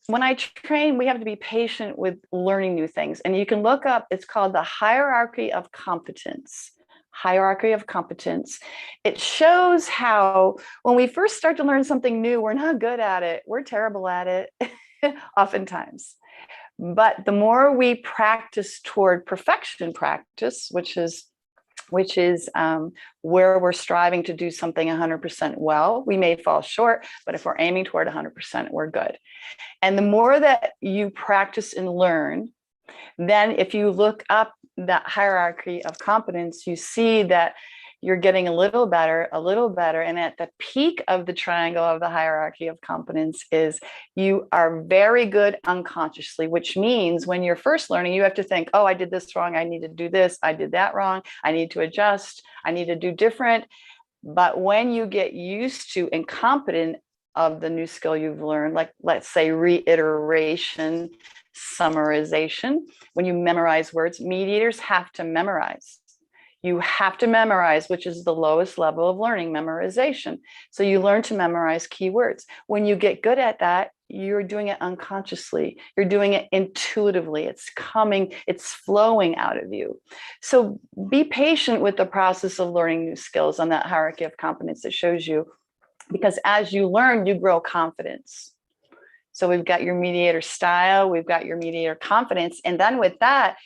when I train, we have to be patient with learning new things. And you can look up, it's called the hierarchy of competence. Hierarchy of competence. It shows how when we first start to learn something new, we're not good at it. We're terrible at it, oftentimes. But the more we practice toward perfection practice, which is where we're striving to do something 100% well, we may fall short, but if we're aiming toward 100%, we're good. And the more that you practice and learn, then if you look up that hierarchy of competence, you see that you're getting a little better. And at the peak of the triangle of the hierarchy of competence is you are very good unconsciously, which means when you're first learning, you have to think, oh, I did this wrong. I need to do this. I did that wrong. I need to adjust. I need to do different. But when you get used to and competent of the new skill you've learned, like let's say reiteration, summarization, when you memorize words, mediators have to memorize. You have to memorize, which is the lowest level of learning, memorization. So you learn to memorize keywords. When you get good at that, you're doing it unconsciously. You're doing it intuitively. It's coming, it's flowing out of you. So be patient with the process of learning new skills on that hierarchy of competence that shows you, because as you learn, you grow confidence. So we've got your mediator style, we've got your mediator confidence. And then with that,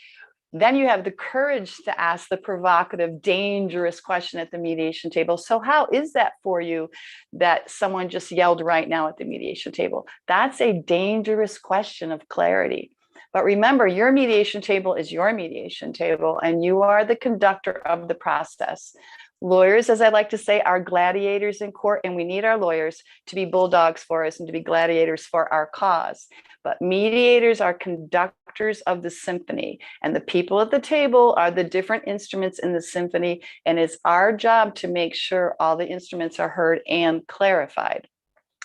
then you have the courage to ask the provocative, dangerous question at the mediation table. So how is that for you that someone just yelled right now at the mediation table? That's a dangerous question of clarity. But remember, your mediation table is your mediation table, and you are the conductor of the process. Lawyers, as I like to say, are gladiators in court, and we need our lawyers to be bulldogs for us and to be gladiators for our cause. But mediators are conductors of the symphony, and the people at the table are the different instruments in the symphony, and it's our job to make sure all the instruments are heard and clarified.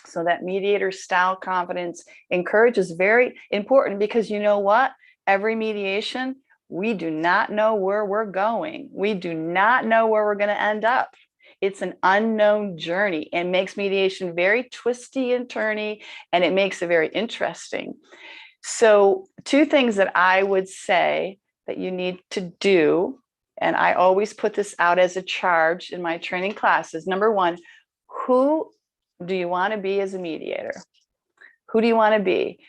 So that mediator style confidence and courage is very important, because you know what? Every mediation, we do not know where we're going. We do not know where we're going to end up. It's an unknown journey, and makes mediation very twisty and turny, and it makes it very interesting. So 2 things that I would say that you need to do, and I always put this out as a charge in my training classes. Number 1, who do you want to be as a mediator? Who do you want to be?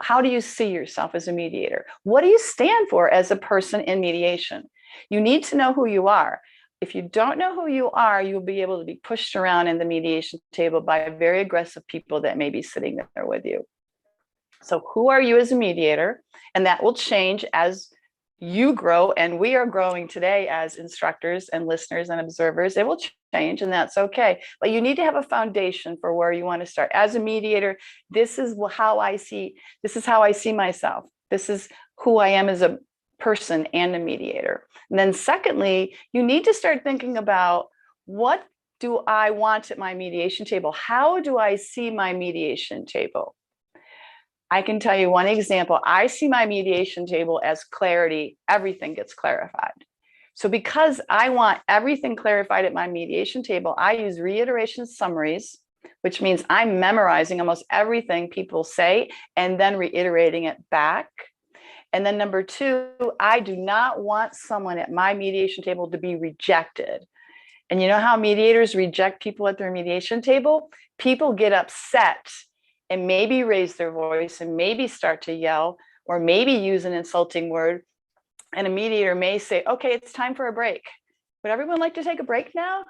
How do you see yourself as a mediator? What do you stand for as a person in mediation? You need to know who you are. If you don't know who you are, you'll be able to be pushed around in the mediation table by very aggressive people that may be sitting there with you. So who are you as a mediator? And that will change as you grow, and we are growing today as instructors and listeners and observers. It will change, and that's okay. But you need to have a foundation for where you want to start. As a mediator, this is how I see myself. This is who I am as a person and a mediator. And then secondly, you need to start thinking about, what do I want at my mediation table? How do I see my mediation table? I can tell you one example. I see my mediation table as clarity. Everything gets clarified. So because I want everything clarified at my mediation table, I use reiteration summaries, which means I'm memorizing almost everything people say and then reiterating it back. And then number two, I do not want someone at my mediation table to be rejected. And you know how mediators reject people at their mediation table? People get upset and maybe raise their voice and maybe start to yell or maybe use an insulting word. And a mediator may say, okay, it's time for a break. Would everyone like to take a break now?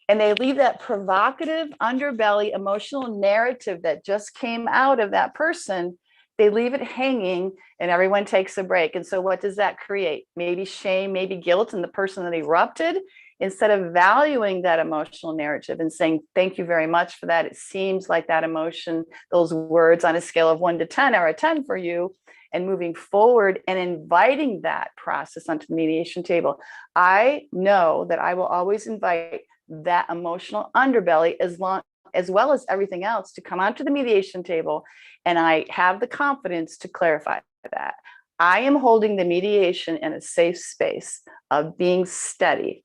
And they leave that provocative underbelly emotional narrative that just came out of that person. They leave it hanging and everyone takes a break. And so what does that create? Maybe shame, maybe guilt in the person that erupted, instead of valuing that emotional narrative and saying, thank you very much for that. It seems like that emotion, those words on a scale of 1 to 10 are a 10 for you, and moving forward and inviting that process onto the mediation table. I know that I will always invite that emotional underbelly as well as everything else to come onto the mediation table. And I have the confidence to clarify that. I am holding the mediation in a safe space of being steady.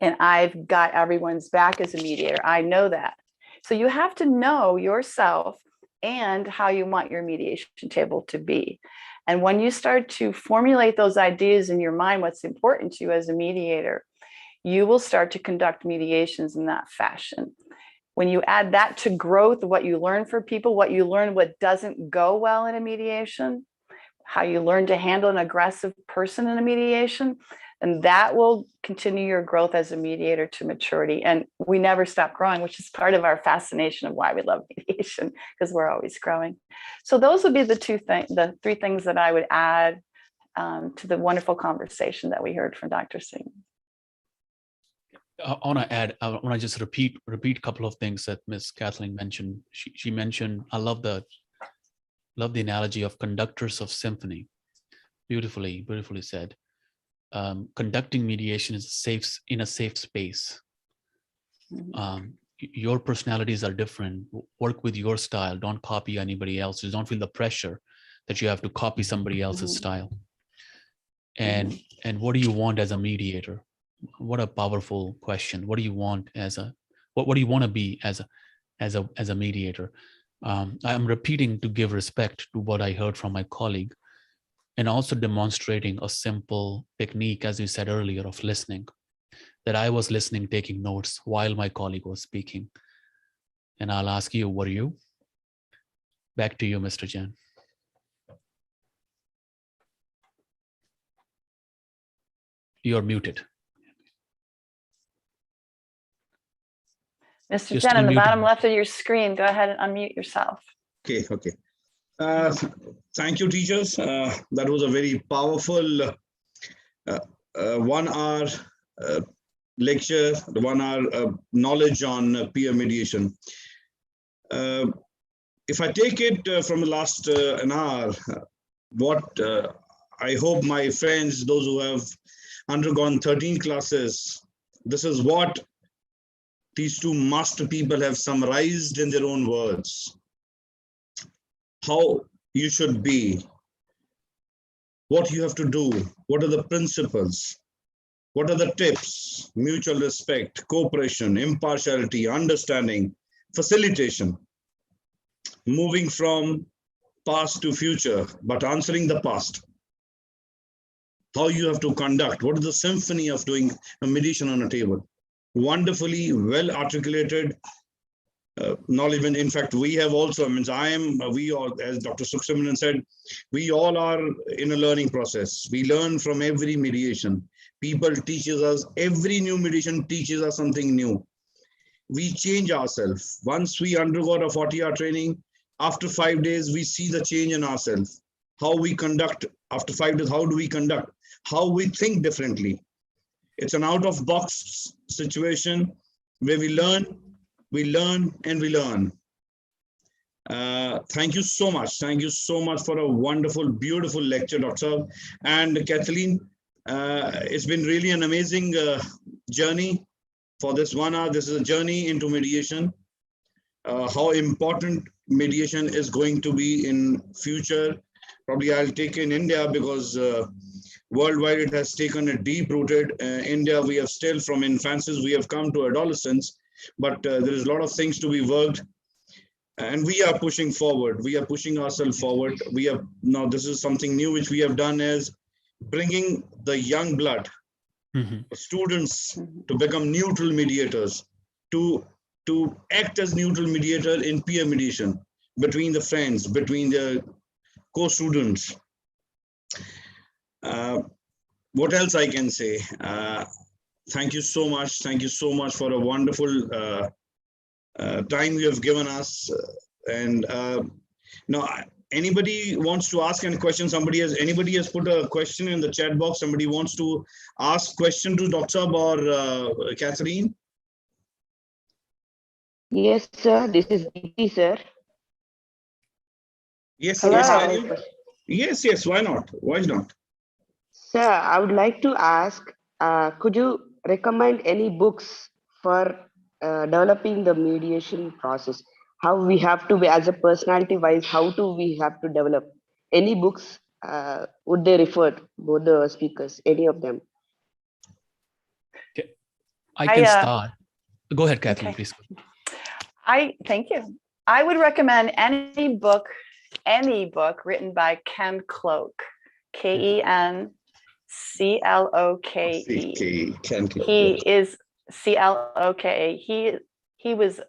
And I've got everyone's back as a mediator. I know that. So you have to know yourself and how you want your mediation table to be. And when you start to formulate those ideas in your mind, what's important to you as a mediator, you will start to conduct mediations in that fashion. When you add that to growth, what you learn for people, what you learn what doesn't go well in a mediation, how you learn to handle an aggressive person in a mediation, and that will continue your growth as a mediator to maturity. And we never stop growing, which is part of our fascination of why we love mediation, because we're always growing. So those would be the three things that I would add to the wonderful conversation that we heard from Dr. Singh. I want to just repeat a couple of things that Ms. Kathleen mentioned. She mentioned, I love the analogy of conductors of symphony. Beautifully said. Conducting mediation is in a safe space. Your personalities are different. Work with your style. Don't copy anybody else's. Don't feel the pressure that you have to copy somebody else's style. And what do you want as a mediator? What a powerful question. What do you want what do you want to be as a mediator? I'm repeating to give respect to what I heard from my colleague, and also demonstrating a simple technique, as you said earlier, of listening, that I was listening, taking notes while my colleague was speaking. And I'll ask you, were you? Back to you, Mr. Jain. You're muted. Mr. Jain, on the bottom left of your screen, go ahead and unmute yourself. Okay. Thank you, teachers. That was a very powerful 1 hour lecture, the 1 hour knowledge on peer mediation. If I take it from the last an hour, what I hope my friends, those who have undergone 13 classes, this is what these two master people have summarized in their own words. How you should be, what you have to do, what are the principles, what are the tips: mutual respect, cooperation, impartiality, understanding, facilitation, moving from past to future, but answering the past. How you have to conduct, what is the symphony of doing a mediation on a table. Wonderfully well articulated knowledge. In fact, we have also, we all, as Dr. Sukhsimiran said, we all are in a learning process. We learn from every mediation. People teaches us, every new mediation teaches us something new. We change ourselves. Once we undergo a 40-hour training, after 5 days, we see the change in ourselves. How we conduct after 5 days, how do we conduct? How we think differently. It's an out-of-box situation where we learn, and we learn. Thank you so much. Thank you so much for a wonderful, beautiful lecture, Dr. And Kathleen, it's been really an amazing journey for this 1 hour. This is a journey into mediation, how important mediation is going to be in future. Probably I'll take in India because worldwide it has taken a deep rooted. India, we have still from infancy, we have come to adolescence, but there is a lot of things to be worked. And we are pushing forward. We are pushing ourselves forward. We have now, this is something new which we have done, is bringing the young blood, students, to become neutral mediators, to act as neutral mediator in peer mediation between the friends, between the co-students. What else I can say? Thank you so much. Thank you so much for a wonderful time you have given us. And now, anybody wants to ask any question? Anybody has put a question in the chat box. Somebody wants to ask question to Dr. Saab or Catherine? Yes, sir. This is Deepthi, sir. Yes, Hello. yes, yes. Why not? Why not? Sir, I would like to ask, could you recommend any books for developing the mediation process? How we have to be, as a personality wise, how do we have to develop? Any books would they refer, both the speakers, any of them? I can start. Go ahead, Catherine, Okay. please. Thank you. I would recommend any book written by Ken Cloke, Kencloke. He is Cloke. He was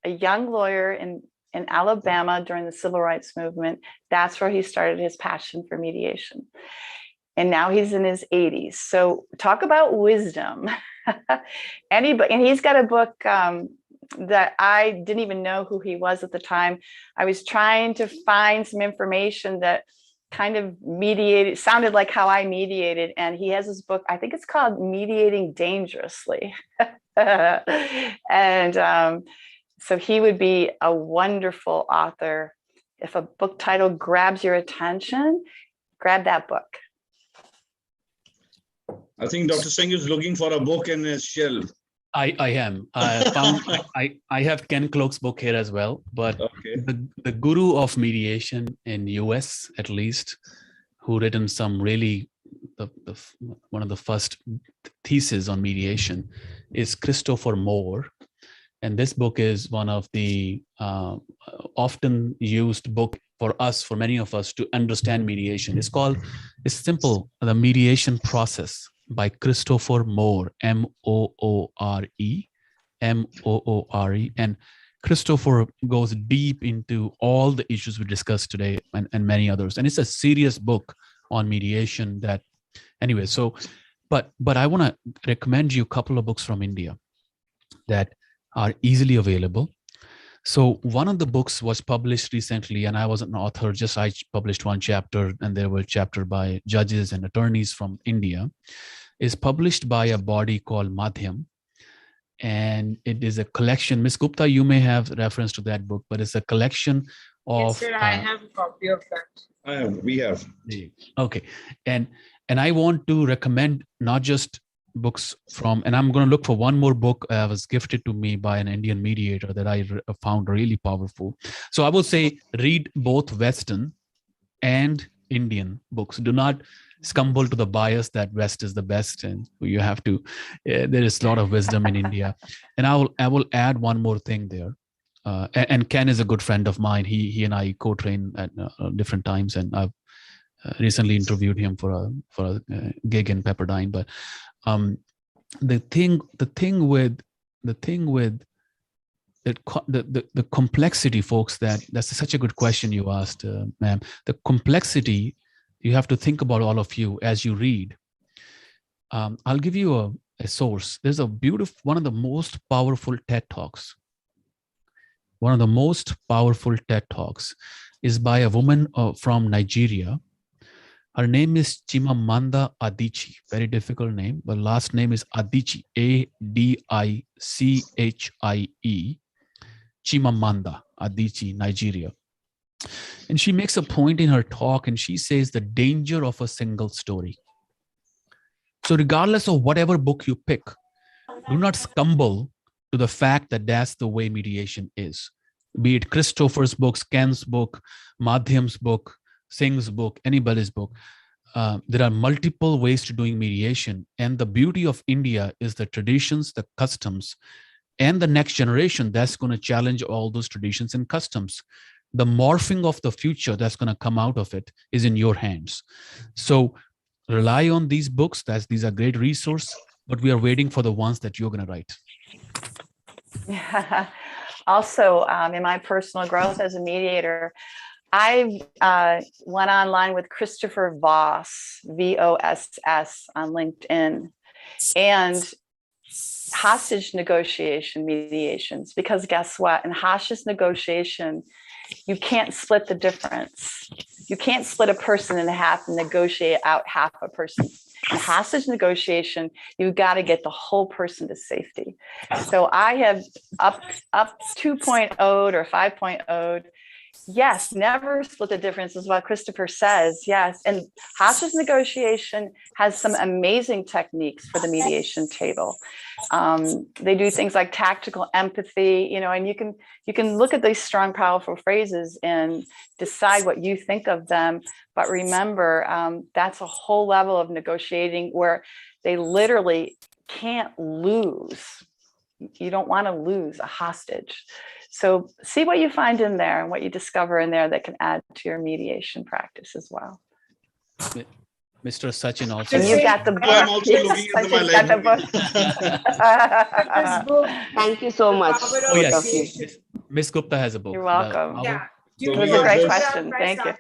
a young lawyer in Alabama during the Civil Rights Movement. That's where he started his passion for mediation. And now he's in his 80s. So talk about wisdom. And he's got a book that I didn't even know who he was at the time. I was trying to find some information that kind of sounded like how I mediated. And he has this book, I think it's called Mediating Dangerously. And so he would be a wonderful author. If a book title grabs your attention, grab that book. I think Dr. Singh is looking for a book in his shelf. I am. I have Ken Cloke's book here as well, but okay. the guru of mediation in US, at least, who written some really one of the first theses on mediation, is Christopher Moore. And this book is one of the often used book for many of us to understand mediation. It's simple, The Mediation Process by Christopher Moore, Moore. And Christopher goes deep into all the issues we discussed today and many others. And it's a serious book on mediation that, anyway, so, but I want to recommend you a couple of books from India that are easily available. So one of the books was published recently, and I was an author, I published one chapter, and there were chapters by judges and attorneys from India. Is published by a body called Madhyam. And it is a collection. Ms. Gupta, you may have reference to that book, but it's a collection of— Yes, sir, I have a copy of that. We have. Okay. And I want to recommend not just books from, and I'm going to look for one more book was gifted to me by an Indian mediator that I found really powerful. So I would say read both Western and Indian books. Do not stumble to the bias that West is the best, and you have to. There is a lot of wisdom in India, and I will add one more thing there. And Ken is a good friend of mine. He and I co-train at different times, and I've recently interviewed him for a gig in Pepperdine. But the thing with the complexity, folks, that's such a good question you asked, ma'am. The complexity, you have to think about, all of you, as you read. I'll give you a source. There's one of the most powerful TED Talks. One of the most powerful TED Talks is by a woman from Nigeria. Her name is Chimamanda Adichie. Very difficult name, but last name is Adichie, Adichie. Chimamanda Adichie, Nigeria. And she makes a point in her talk, and she says the danger of a single story. So regardless of whatever book you pick, do not stumble to the fact that that's the way mediation is. Be it Christopher's books, Ken's book, Madhyam's book, Singh's book, anybody's book. There are multiple ways to doing mediation. And the beauty of India is the traditions, the customs, and the next generation that's going to challenge all those traditions and customs. The morphing of the future that's going to come out of it is in your hands. So rely on these books. These are great resource, but we are waiting for the ones that you're going to write. Also, in my personal growth as a mediator, I went online with Christopher Voss, Voss, on LinkedIn, and hostage negotiation mediations, because guess what? In hostage negotiation, you can't split the difference. You can't split a person in half and negotiate out half a person. In hostage negotiation, you've got to get the whole person to safety. So I have up 2.0 or 5.0. Yes, never split the difference is what Christopher says. Yes. And hostage negotiation has some amazing techniques for the mediation table. They do things like tactical empathy, and you can look at these strong, powerful phrases and decide what you think of them. But remember, that's a whole level of negotiating where they literally can't lose. You don't want to lose a hostage. So see what you find in there and what you discover in there that can add to your mediation practice as well. Mr. Sachin also. And you got the book. I'm also looking into my library. This book, Thank you so much. Robert Oh, yes. both of you. Mediation. Ms. Gupta has a book. You're welcome. Yeah. So It was we a have great this- question. Thank you.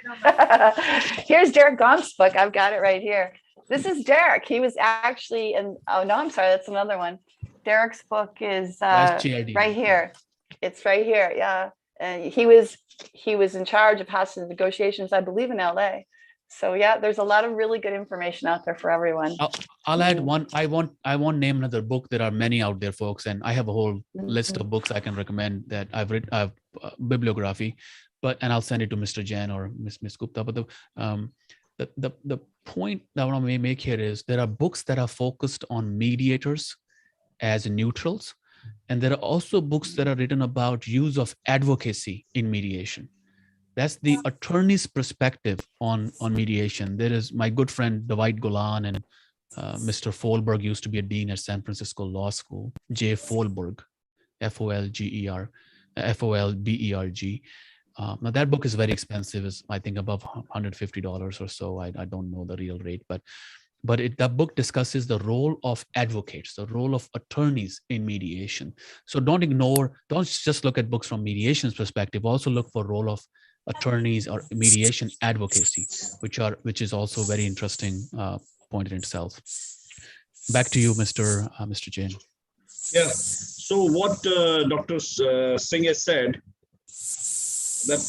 Here's Derek Gomp's book. I've got it right here. This is Derek. He was actually in, oh no, I'm sorry, that's another one. Derek's book is That's JRD. right here. It's right here. Yeah. And he was in charge of hostage negotiations, I believe, in LA. So yeah, there's a lot of really good information out there for everyone. I'll add one. I won't name another book. There are many out there, folks, and I have a whole list of books I can recommend that I've read, bibliography, and I'll send it to Mr. Jain or Miss Gupta. But the point that I want to make here is there are books that are focused on mediators as neutrals, and there are also books that are written about use of advocacy in mediation. That's the attorney's perspective on mediation. There is my good friend Dwight Golan and Mr. Folberg used to be a dean at San Francisco Law School. J. Folberg, Folberg. Now that book is very expensive. It's I think above $150 or so. I don't know the real rate, but that book discusses the role of advocates, the role of attorneys in mediation. So don't just look at books from mediation's perspective. Also look for role of attorneys or mediation advocacy, which is also very interesting point in itself. Back to you, Mr. Jain. Yeah. So what Dr. Singh has said, that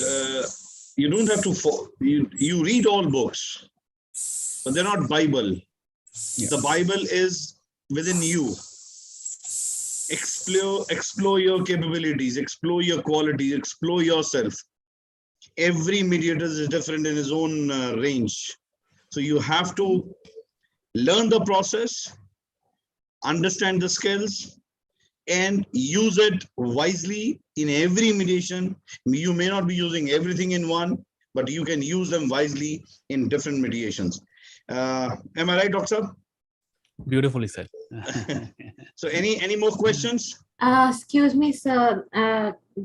you don't have to, you read all books, but they're not Bible. Yeah. The Bible is within you. Explore your capabilities, explore your qualities, explore yourself. Every mediator is different in his own range. So you have to learn the process, understand the skills, and use it wisely in every mediation. You may not be using everything in one, but you can use them wisely in different mediations. Am I right, Doctor? Beautifully said. So any more questions? Excuse me, sir.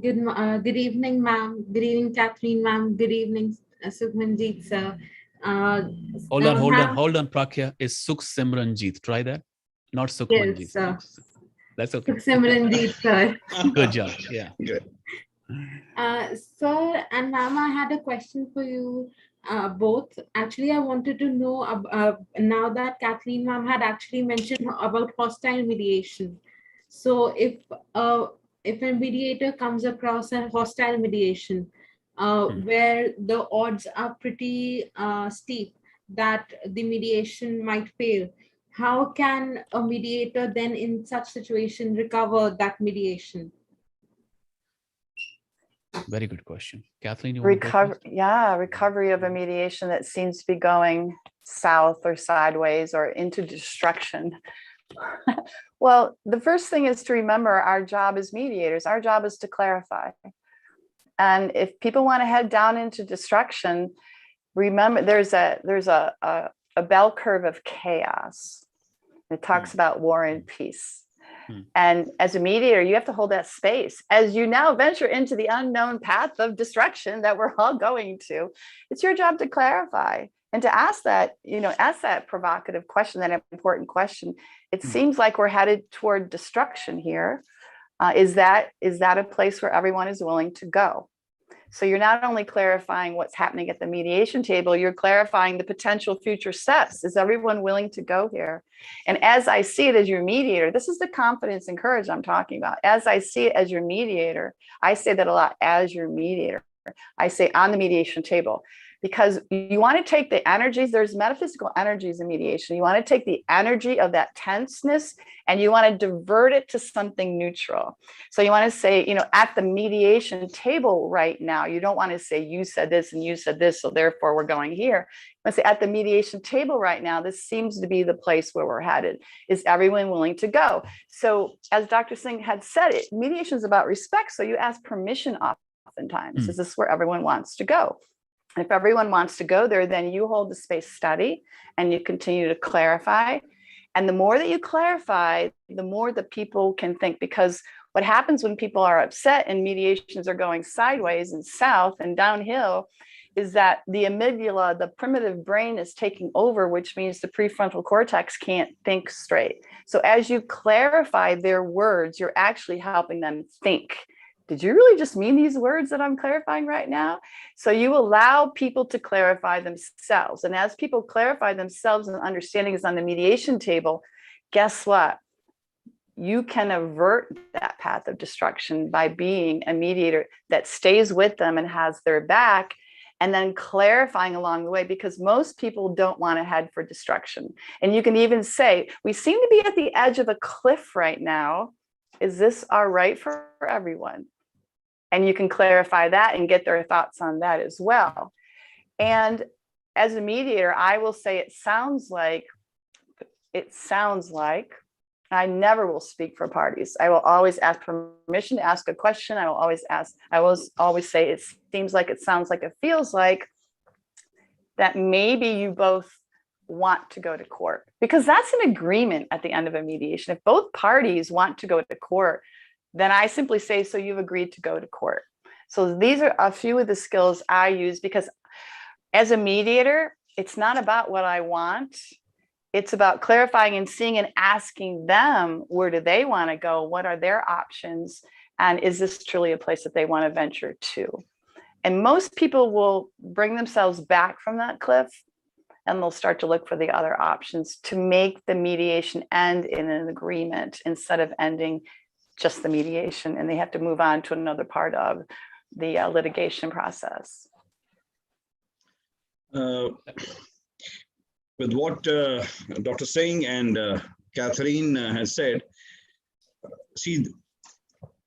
Good evening, ma'am. Good evening, Catherine, ma'am. Good evening, Sukhmanjeet, sir. Hold on, Prakya. It's Sukh Simranjeet. Try that. Not Sukhmanjeet. Yes, sir. That's okay. Sukh Simranjeet, sir. Good job. Yeah. Good. Sir and ma'am, I had a question for you both. Actually, I wanted to know now that Kathleen ma'am had actually mentioned about hostile mediation. So if a mediator comes across a hostile mediation where the odds are pretty steep that the mediation might fail, how can a mediator then in such situation recover that mediation? Very good question. Kathleen, you recovery of a mediation that seems to be going south or sideways or into destruction. Well, the first thing is to remember our job as mediators. Our job is to clarify. And if people want to head down into destruction, remember there's a bell curve of chaos. It talks about war and peace. And as a mediator, you have to hold that space. As you now venture into the unknown path of destruction that we're all going to, it's your job to clarify and to ask that, ask that provocative question, that important question. It seems like we're headed toward destruction here. Is that a place where everyone is willing to go? So you're not only clarifying what's happening at the mediation table, you're clarifying the potential future steps. Is everyone willing to go here? And as I see it as your mediator, this is the confidence and courage I'm talking about. As I see it as your mediator, I say that a lot, as your mediator. I say on the mediation table, because you want to take the energies, there's metaphysical energies in mediation. You want to take the energy of that tenseness and you want to divert it to something neutral. So you want to say, at the mediation table right now, you don't want to say, you said this and you said this, so therefore we're going here. You want to say, at the mediation table right now, this seems to be the place where we're headed. Is everyone willing to go? So as Dr. Singh had said, mediation is about respect. So you ask permission oftentimes. Is this where everyone wants to go? If everyone wants to go there, then you hold the space steady and you continue to clarify. And the more that you clarify, the more that people can think, because what happens when people are upset and mediations are going sideways and south and downhill is that the amygdala, the primitive brain, is taking over, which means the prefrontal cortex can't think straight. So as you clarify their words, you're actually helping them think. Did you really just mean these words that I'm clarifying right now? So you allow people to clarify themselves. And as people clarify themselves and understanding is on the mediation table, guess what? You can avert that path of destruction by being a mediator that stays with them and has their back, and then clarifying along the way, because most people don't want to head for destruction. And you can even say, we seem to be at the edge of a cliff right now. Is this all right for everyone? And you can clarify that and get their thoughts on that as well. And as a mediator, I will say it sounds like, I never will speak for parties. I will always ask permission to ask a question. I will always say, it seems like, it sounds like, it feels like, that maybe you both want to go to court, because that's an agreement at the end of a mediation. If both parties want to go to court, then I simply say, so you've agreed to go to court. So these are a few of the skills I use, because as a mediator, it's not about what I want. It's about clarifying and seeing and asking them, where do they want to go? What are their options? And is this truly a place that they want to venture to? And most people will bring themselves back from that cliff, and they'll start to look for the other options to make the mediation end in an agreement instead of ending just the mediation, and they have to move on to another part of the litigation process. With what Dr. Singh and Catherine has said, see,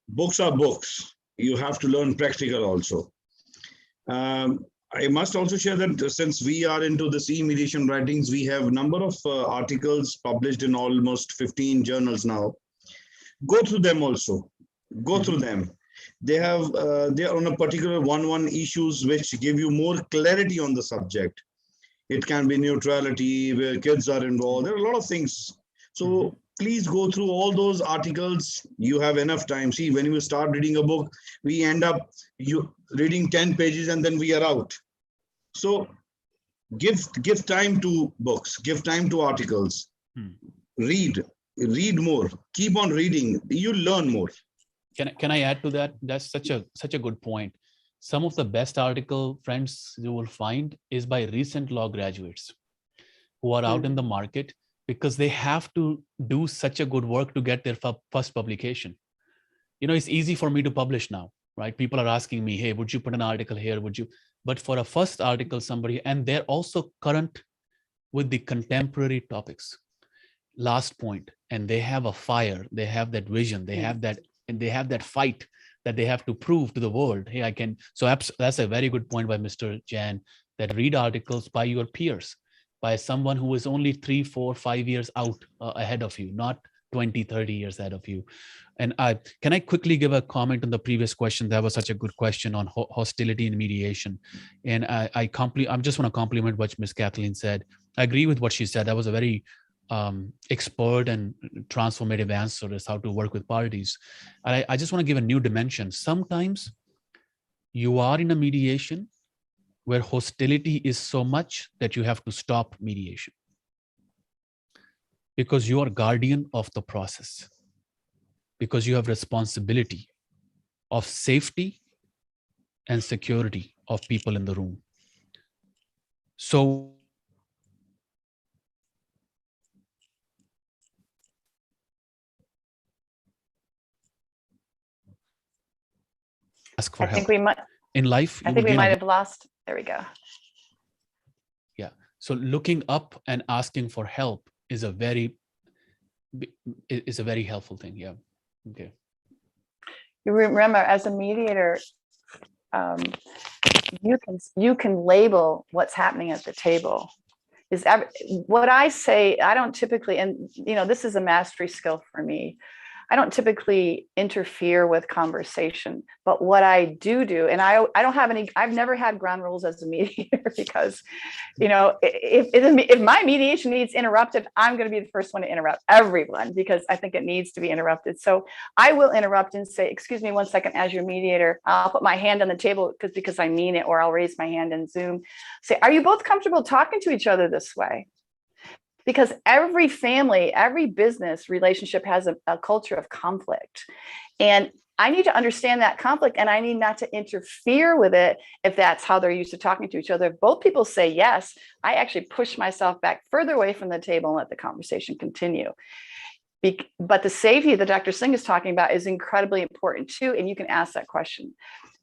books are books. You have to learn practical also. I must also share that since we are into the e-mediation writings, we have a number of articles published in almost 15 journals now. Go through them also. Go through them. They are on a particular one issues which give you more clarity on the subject. It can be neutrality, where kids are involved. There are a lot of things. So please go through all those articles. You have enough time. See, when you start reading a book, we end up reading 10 pages and then we are out. So give time to books, give time to articles. Read more, keep on reading, you learn more. Can I add to that? That's such a good point. Some of the best article, friends, you will find is by recent law graduates who are out in the market, because they have to do such a good work to get their first publication. It's easy for me to publish now, right? People are asking me, hey, would you put an article here? Would you? But for a first article, somebody, and they're also current with the contemporary topics. Last point, and they have a fire, they have that vision, they have that, and they have that fight that they have to prove to the world, hey, I can. So that's a very good point by Mr. Jan, that read articles by your peers, by someone who is only 3, 4, 5 years out ahead of you, not 20, 30 years ahead of you. And can I quickly give a comment on the previous question? That was such a good question on hostility in mediation. And I just want to compliment what Ms. Kathleen said. I agree with what she said. That was a very expert and transformative answer is how to work with parties. And I just want to give a new dimension. Sometimes you are in a mediation where hostility is so much that you have to stop mediation because you are guardian of the process, because you have responsibility of safety and security of people in the room. So ask for I help. think we might. In life, I you think will we gain might have lost. There we go. Yeah. So looking up and asking for help is a very helpful thing. Yeah. Okay. You remember, as a mediator, you can label what's happening at the table. What I say, I don't typically, and this is a mastery skill for me. I don't typically interfere with conversation, but what I do, and I don't have any, I've never had ground rules as a mediator because, if my mediation needs interrupted, I'm going to be the first one to interrupt everyone because I think it needs to be interrupted. So I will interrupt and say, excuse me 1 second, as your mediator, I'll put my hand on the table because I mean it, or I'll raise my hand in Zoom. Say, are you both comfortable talking to each other this way? Because every family, every business relationship has a culture of conflict. And I need to understand that conflict, and I need not to interfere with it if that's how they're used to talking to each other. If both people say yes, I actually push myself back further away from the table and let the conversation continue. But the safety that Dr. Singh is talking about is incredibly important too. And you can ask that question.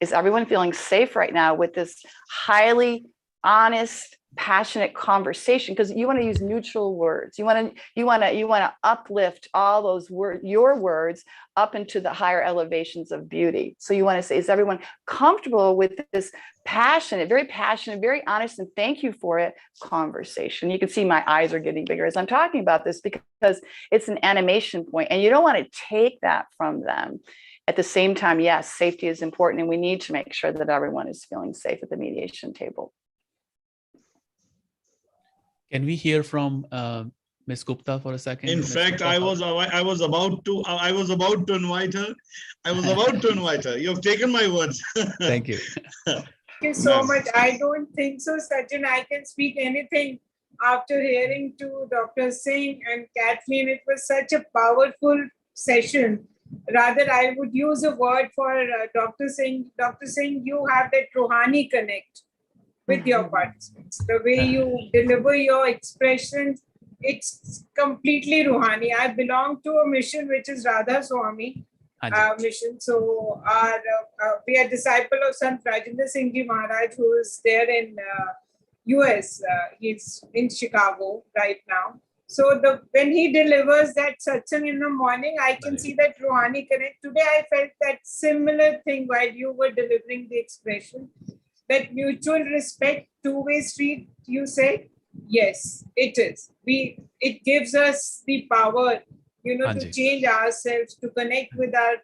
Is everyone feeling safe right now with this highly honest, passionate conversation? Because you want to use neutral words. You want to uplift all those words, your words, up into the higher elevations of beauty. So you want to say, is everyone comfortable with this passionate, very honest, and thank you for it conversation? You can see my eyes are getting bigger as I'm talking about this because it's an animation point, and you don't want to take that from them. At the same time, yes, safety is important, and we need to make sure that everyone is feeling safe at the mediation table. Can we hear from Ms. Gupta for a second? In fact, I was about to invite her. You've taken my words. Thank you. Thank you so much. I don't think so, Sachin. I can speak anything after hearing to Dr. Singh and Kathleen. It was such a powerful session. Rather, I would use a word for Dr. Singh. Dr. Singh, you have that Rouhani connect with your participants. The way you deliver your expressions, it's completely Rouhani. I belong to a mission which is Radha Swami mission. So we are disciple of Sant Rajendra Singh Ji Maharaj, who is there in US. He's in Chicago right now. So when he delivers that satsang in the morning, I can see that Rouhani connect. Today I felt that similar thing while you were delivering the expression. That mutual respect, two-way street, you say, yes, it is. It gives us the power, to change ourselves, to connect with our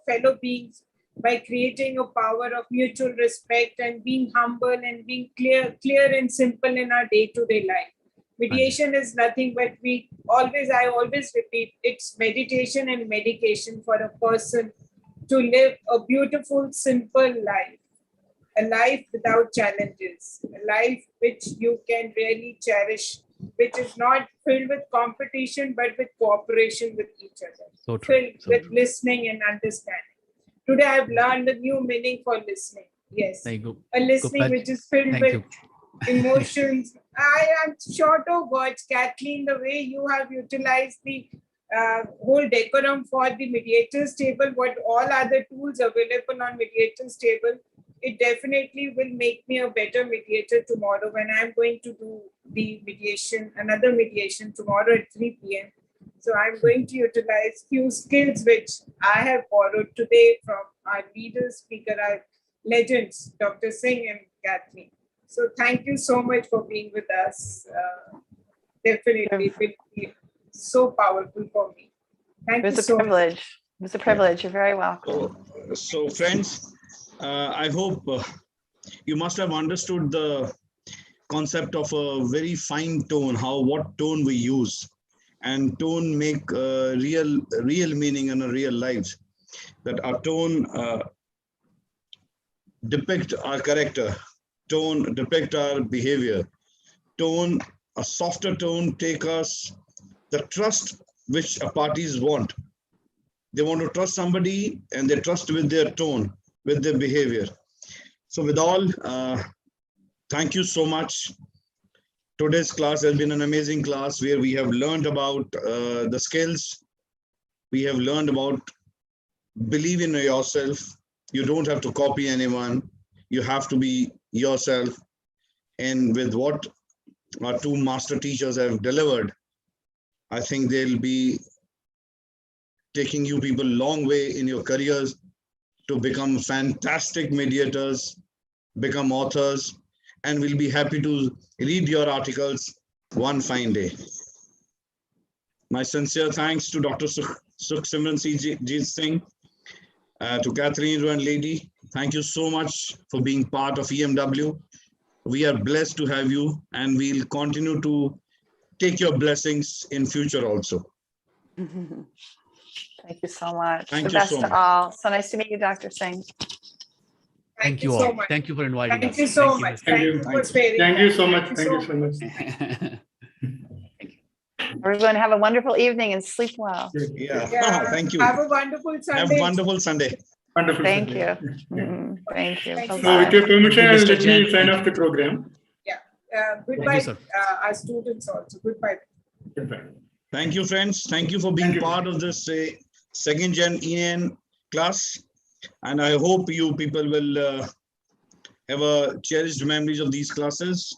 fellow beings by creating a power of mutual respect and being humble and being clear and simple in our day-to-day life. Mediation is nothing but I always repeat, it's meditation and medication for a person to live a beautiful, simple life. A life without challenges, a life which you can really cherish, which is not filled with competition, but with cooperation with each other, filled with listening and understanding. Today, I've learned a new meaning for listening. Yes, a listening which is filled with emotions. I am short of words, Kathleen, the way you have utilized the whole decorum for the mediators table, what all other tools available on mediators table, it definitely will make me a better mediator tomorrow when I'm going to do the mediation, another mediation tomorrow at 3 p.m. So I'm going to utilize few skills which I have borrowed today from our leaders, speaker, our legends, Dr. Singh and Kathleen. So thank you so much for being with us. Definitely it will be so powerful for me. Thank you so much. It was a privilege. You're very welcome. So friends, I hope you must have understood the concept of a very fine tone, what tone we use and tone make real meaning in our real lives. That our tone depict our character, tone depict our behavior, tone, a softer tone take us the trust which a parties want. They want to trust somebody and they trust with their tone, with their behavior. So with all, thank you so much. Today's class has been an amazing class where we have learned about the skills. We have learned about believe in yourself. You don't have to copy anyone. You have to be yourself. And with what our two master teachers have delivered, I think they'll be taking you people a long way in your careers to become fantastic mediators, become authors, and we'll be happy to read your articles one fine day. My sincere thanks to Dr. Sukhsimran Jeet Singh, to Catherine and Lady. Thank you so much for being part of EMW. We are blessed to have you, and we'll continue to take your blessings in future also. Thank you so much. Thank The you best so to much. all. So nice to meet you, Dr. Singh. Thank you so all. much. Thank you for inviting us. Thank you so much. Miss Thank you for sparing. Thank you so time. much. Thank you so much. Everyone have a wonderful evening and sleep well. Yeah, Yeah. thank you. Have a wonderful Sunday. Have a wonderful Sunday. Wonderful. Thank you. Yeah. Thank you. Thank you. So with your Bye-bye. permission, Thank you, Mr. let Jain. me sign Thank off the program. Goodbye, sir. our students also. Goodbye. Goodbye. Thank you, friends. Thank you for being Thank you. part of this second gen EN class. And I hope you people will have a cherished memories of these classes.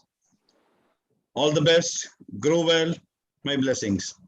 All the best. Grow well. My blessings.